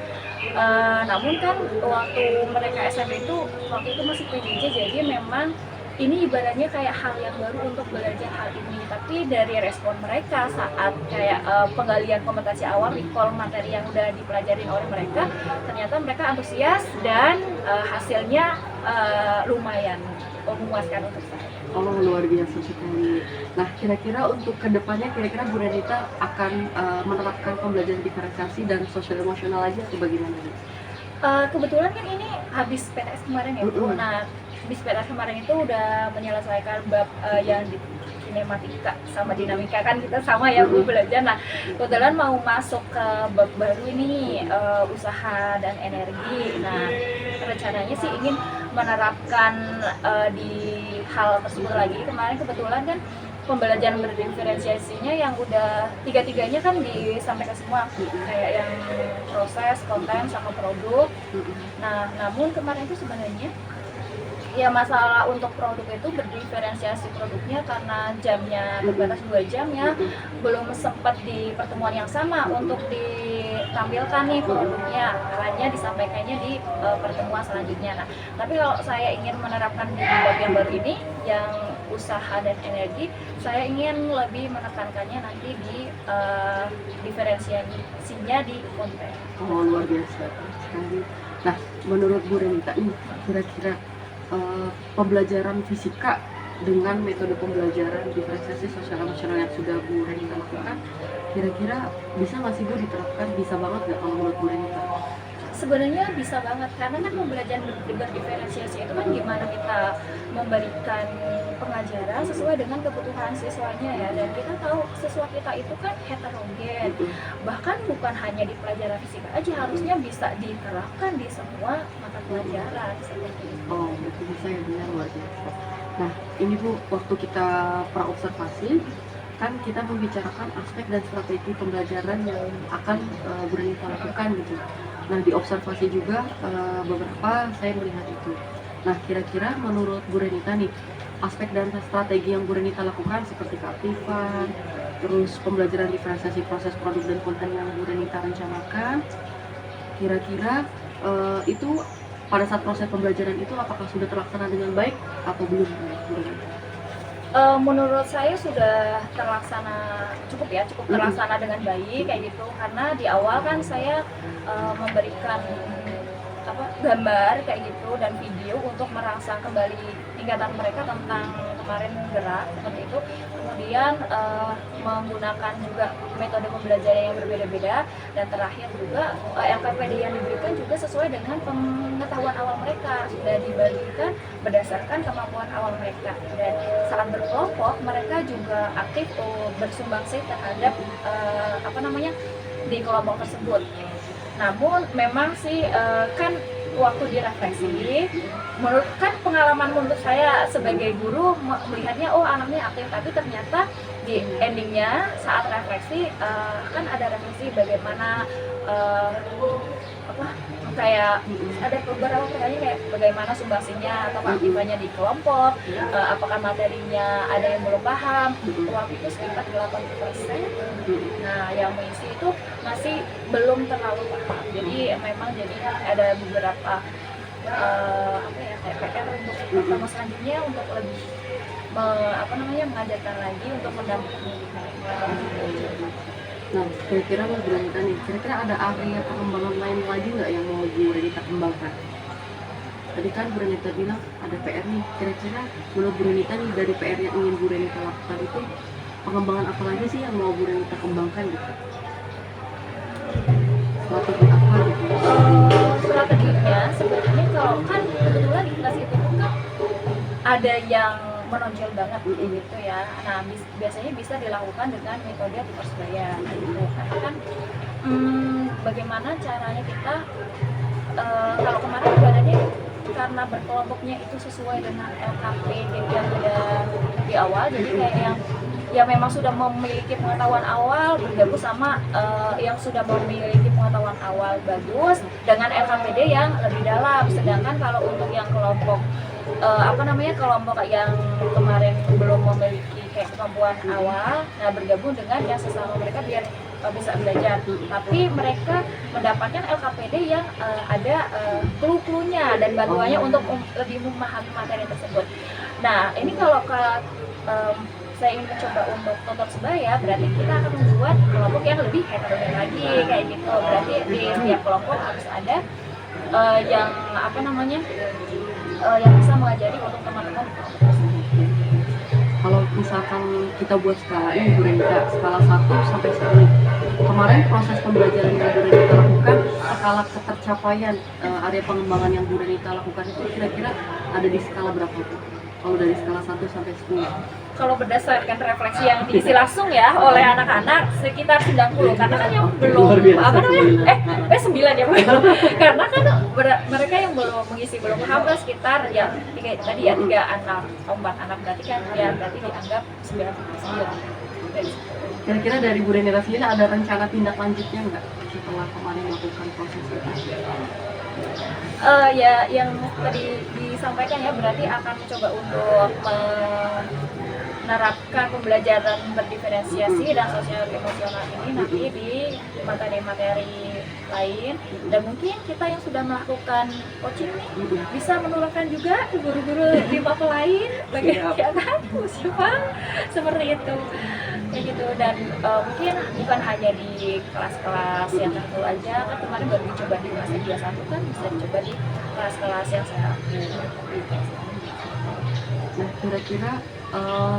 Namun kan waktu mereka SMP itu waktu itu masih PJJ, jadi memang ini ibaratnya kayak hal yang baru untuk belajar hal ini. Tapi dari respon mereka saat kayak penggalian kompetensi awal, recall materi yang udah dipelajarin oleh mereka, ternyata mereka antusias dan hasilnya lumayan memuaskan untuk saya. Oh, luar biasa sekali. Nah, kira-kira untuk kedepannya, kira-kira Bu Renita akan menerapkan pembelajaran diferensiasi dan sosial emosional aja atau bagaimana? Kebetulan kan ini habis PTS kemarin ya Bu. Nah, habis PTS kemarin itu udah menyelesaikan bab yang di kinematika sama dinamika, kan kita sama ya Bu belajar. Nah, kebetulan mau masuk ke bab baru ini, usaha dan energi. Nah, rencananya sih ingin menerapkan di hal tersebut lagi. Kemarin kebetulan kan pembelajaran berdiferensiasinya yang udah tiga-tiganya kan disampaikan semua, kayak yang proses, konten, sama produk. Nah, namun kemarin itu sebenarnya ya masalah untuk produk itu berdiferensiasi produknya karena jamnya terbatas 2 jam ya, belum sempat di pertemuan yang sama untuk ditampilkan nih produknya, hanya disampaikannya di pertemuan selanjutnya. Nah, tapi kalau saya ingin menerapkan di bab yang baru ini, yang usaha dan energi, saya ingin lebih menekankannya nanti di diferensiasinya di konten. Oh, luar biasa sekali. Nah, menurut Bu Renita nih, kira-kira pembelajaran fisika dengan metode pembelajaran diferensiasi sosial emosional yang sudah Bu Renita lakukan, kira-kira bisa nggak sih Bu diterapkan? Bisa banget nggak kalau menurut Bu Renita? Sebenarnya bisa banget, karena kan pembelajaran berdiferensiasi itu kan gimana kita memberikan pengajaran sesuai dengan kebutuhan siswanya ya, dan kita tahu siswa kita itu kan heterogen, bahkan bukan hanya di pelajaran fisika aja, harusnya bisa diterapkan di semua mata pelajaran seperti itu. Oh, berarti bisa ya, benar, luar biasa. Nah, ini Bu, waktu kita praobservasi kan kita membicarakan aspek dan strategi pembelajaran yang akan Bu Renita lakukan gitu. Nah, di observasi juga beberapa saya melihat itu. Nah, kira-kira menurut Bu Renita nih, aspek dan strategi yang Bu Renita lakukan seperti keaktifan, terus pembelajaran diferensiasi proses produk dan konten yang Bu Renita rencanakan, kira-kira itu pada saat proses pembelajaran itu apakah sudah terlaksana dengan baik atau belum, Bu Renita? Menurut saya sudah cukup terlaksana dengan baik kayak gitu, karena di awal kan saya memberikan gambar kayak gitu dan video untuk merangsang kembali ingatan mereka tentang kemarin gerak seperti itu. Kemudian menggunakan juga metode pembelajaran yang berbeda-beda, dan terakhir juga LPPD yang diberikan juga sesuai dengan pengetahuan awal mereka, sudah dibagikan berdasarkan kemampuan awal mereka, dan saat berkelompok mereka juga aktif bersumbangsi terhadap di kelompok tersebut. Namun memang sih kan waktu direfleksi, pengalaman menurut saya sebagai guru melihatnya anaknya aktif, tapi ternyata di endingnya saat refleksi kan ada refleksi bagaimana kayak ada beberapa pertanyaan kayak bagaimana sumbangsinya atau keaktifannya di kelompok, apakah materinya ada yang belum paham, waktu itu sekitar 8%. Nah, yang mengisi itu masih belum terlalu paham. Jadi memang ada beberapa kayak PR untuk pertemuan selanjutnya untuk lebih mengajarkan lagi untuk mendampingi mereka. Nah, kira-kira Mas Burenita nih, kira-kira ada area pengembangan lain lagi nggak yang mau Bu Renita kembangkan? Tadi kan Bu Renita bilang ada PR nih, kira-kira menurut Bu Renita nih dari PR yang ingin Bu Renita lakukan itu pengembangan apa lagi sih yang mau Bu Renita kembangkan gitu? Strategi apa gitu? Strateginya sebenarnya kalau kan kebetulan di kelas itu kan ada yang menonjol banget gitu ya. Nah, biasanya bisa dilakukan dengan metode persebaya gitu. Karena kan bagaimana caranya kita kalau kemarin ibaratnya karena berkelompoknya itu sesuai dengan LKPD yang udah di awal, jadi kayak yang memang sudah memiliki pengetahuan awal bergabung sama yang sudah memiliki pengetahuan awal bagus dengan LKPD yang lebih dalam. Sedangkan kalau untuk yang kelompok kelompok yang kemarin belum memiliki kayak kemampuan awal, nah bergabung dengan yang sesama mereka biar bisa belajar, tapi mereka mendapatkan LKPD yang ada clue-cluenya dan bantuannya untuk lebih memahami materi tersebut. Nah, ini kalau saya ingin mencoba untuk tutor sebaya, berarti kita akan membuat kelompok yang lebih heterogen lagi kayak gitu. Berarti di setiap kelompok harus ada yang yang bisa mengajari untuk teman-teman. Kalau misalkan kita buat skala ini Bu Renita, skala 1 sampai 10. Kemarin proses pembelajaran yang Bu Renita lakukan, skala ketercapaian area pengembangan yang Bu Renita lakukan itu kira-kira ada di skala berapa tuh? Kalau dari skala 1 sampai 10. Kalau berdasarkan refleksi yang diisi langsung ya oleh anak-anak sekitar 90, karena kan yang belum 9 ya Bu. Karena kan mereka yang belum mengisi belum paham sekitar ya 3 anak, 4 anak, berarti kan ya berarti dianggap 99. Kira-kira dari Bu Renita sendiri ada rencana tindak lanjutnya nggak setelah kemarin melakukan proses itu? Ya yang tadi disampaikan ya, berarti akan mencoba untuk menerapkan pembelajaran berdiferensiasi dan sosial emosional ini nanti di materi-materi lain, dan mungkin kita yang sudah melakukan coaching nih bisa menularkan juga ke guru-guru di level lain bagaimana siapa seperti itu kayak gitu. Dan mungkin bukan hanya di kelas-kelas yang tertentu aja, kan kemarin baru dicoba di kelas 21, kan bisa dicoba di kelas-kelas yang saya Nah, kira-kira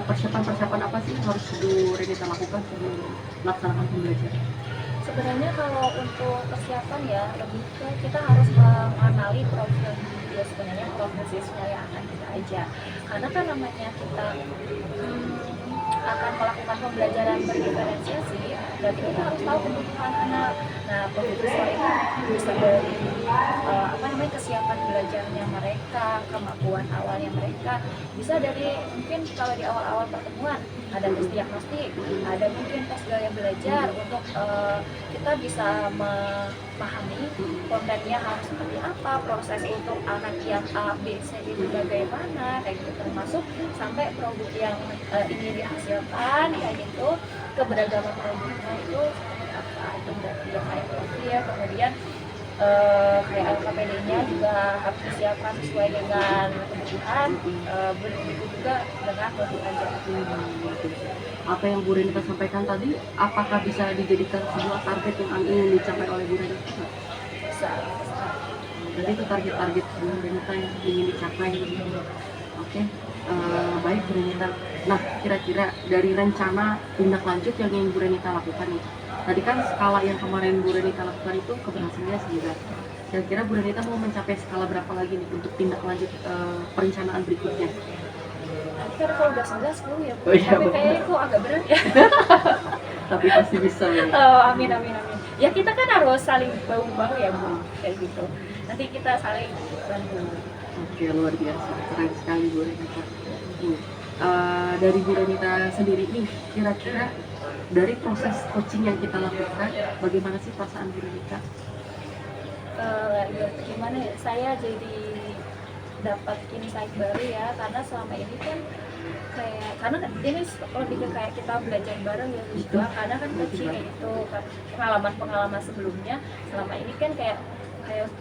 persiapan-persiapan apa sih yang harus Bu Renita lakukan sebelum melaksanakan pembelajaran? Sebenarnya kalau untuk persiapan ya lebih ke kita harus mengenali profil dia sebenarnya, profil siswa yang akan kita ajak. Karena kan namanya kita akan melakukan pembelajaran berdiferensiasi, berarti kita harus tahu kebutuhan anak. Nah, profil siswa itu bisa dari kesiapan belajarnya mereka, kemampuan awalnya mereka, bisa dari mungkin kalau di awal-awal pertemuan ada tes diagnostik, ada mungkin tes gaya belajar untuk kita bisa memahami kontennya harus seperti apa, proses untuk anak yang A, B, C itu bagaimana, kayak gitu, termasuk sampai produk yang ingin dihasilkan kayak gitu, keberagaman produknya itu apa, itu berarti yang kayak profil, kemudian kayak LKPD-nya juga harus disiapkan sesuai dengan kebutuhan, begitu juga dengan produk aja. Apa yang Bu Renita sampaikan tadi, apakah bisa dijadikan sebuah target yang ingin dicapai oleh Bu Renita? Bisa. Jadi itu target-target Bu Renita yang ingin dicapai. Oke, baik Bu Renita. Nah, kira-kira dari rencana tindak lanjut yang ingin Bu Renita lakukan nih, tadi kan skala yang kemarin Bu Renita lakukan itu keberhasilannya 9. Kira-kira Bu Renita mau mencapai skala berapa lagi nih untuk tindak lanjut perencanaan berikutnya? Kan kalau udah 10 ya, Oh, iya, tapi kayaknya kok agak berat ya. Tapi pasti bisa ya. Amin. Ya kita kan harus saling bahu-bahu ya Bu, kayak gitu. Nanti kita saling bantu. Oke, luar biasa, keren sekali Bu Renita. Dari Bu Renita sendiri nih, kira-kira dari proses coaching yang kita lakukan, bagaimana sih perasaan Bu Renita? Gimana ya, saya jadi dapat insight baru ya, karena selama ini kan kayak, karena ini lebih ke kayak kita belajar bareng ya juga, karena kan kecil kayak gitu kan, pengalaman sebelumnya selama ini kan kayak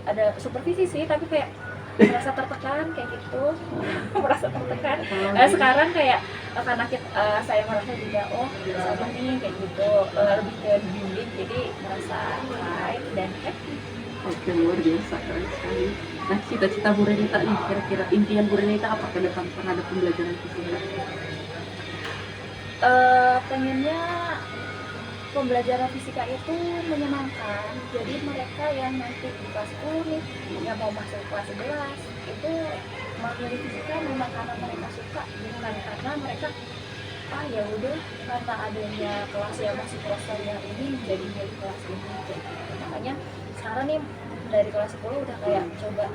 ada supervisi sih, tapi kayak merasa tertekan kayak gitu, merasa tertekan. Sekarang kayak karena saya merasa juga sama nih kayak gitu, lebih ke bimbing, jadi merasa baik dan happy. Oke, luar biasa, keren sekali. Nah, cita-cita Bu Renita nih, kira-kira impian Bu Renita apa ke depan terhadap pembelajaran fisika? Pengennya pembelajaran fisika itu menyenangkan, jadi mereka yang nanti di kelas 10 nih, yang mau masuk kelas 11 itu materi fisika memang karena mereka suka, bukan karena mereka ya udah karena adanya kelas yang masih kelas yang ini jadi dari kelas ini. Makanya sekarang nih dari kelas 10 udah kayak coba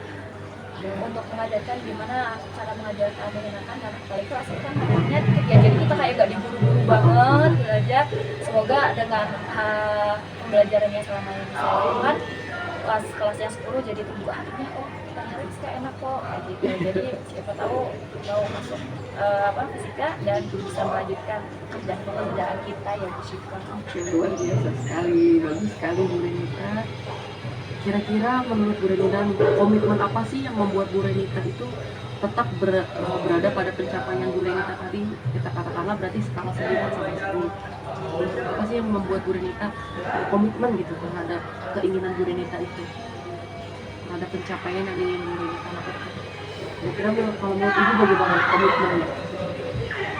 untuk mengajarkan gimana cara mengajarkan menyenangkan, karena apalagi kelas itu kan anaknya dikit ya, jadi kita kayak gak diburu-buru banget belajar. Semoga dengan pembelajarannya selama ini saya lakukan, kelas yang 10 jadi terbuka hatinya, ternyata fisika enak kok kayak gitu. Jadi siapa tahu mau masuk fisika dan bisa melanjutkan pekerjaan kita ya fisika. Oke, luar biasa sekali, bagus sekali Bu Renita. Kira-kira menurut Bu Renita, komitmen apa sih yang membuat Bu Renita itu tetap berada pada pencapaian Bu Renita tadi? Kita katakanlah berarti skala 9 sampai 10. Apa sih yang membuat Bu Renita komitmen gitu terhadap keinginan Bu Renita itu? Terhadap pencapaian yang ingin Bu Renita lakukan? Kira-kira kalau menurut Ibu bagaimana komitmennya?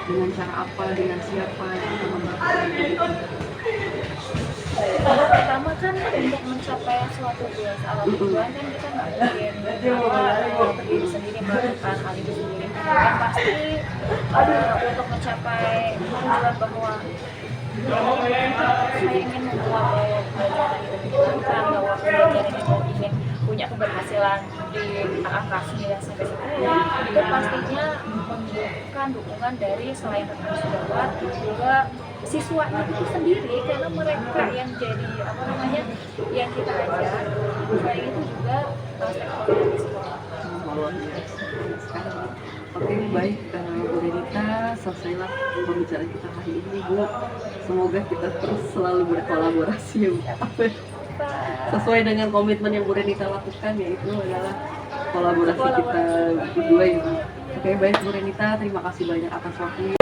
Dengan cara apa, dengan siapa yang akan membantu itu? Pertama kan untuk mencapai suatu tujuan kan kita nggak mungkin berdiri sendiri melakukan hal itu sendiri, kan pasti untuk mencapai tujuan bahwa saya ingin membuat pelajaran itu menyenangkan, bahwa pelajaran itu ingin punya keberhasilan di angka 9 sampai 10, itu pastinya membutuhkan dukungan dari selain rekan sejawat juga siswanya itu sendiri, karena mereka yang jadi yang kita ajar, selain itu juga stakeholder di sekolah. Oke, baik Bu Renita, selesailah pembicaraan kita hari ini Bu. Semoga kita terus selalu berkolaborasi ya Bu. Sesuai dengan komitmen yang Bu Renita lakukan, yaitu adalah kolaborasi kita berdua ya Bu. Oke, baik Bu Renita, terima kasih banyak atas waktunya.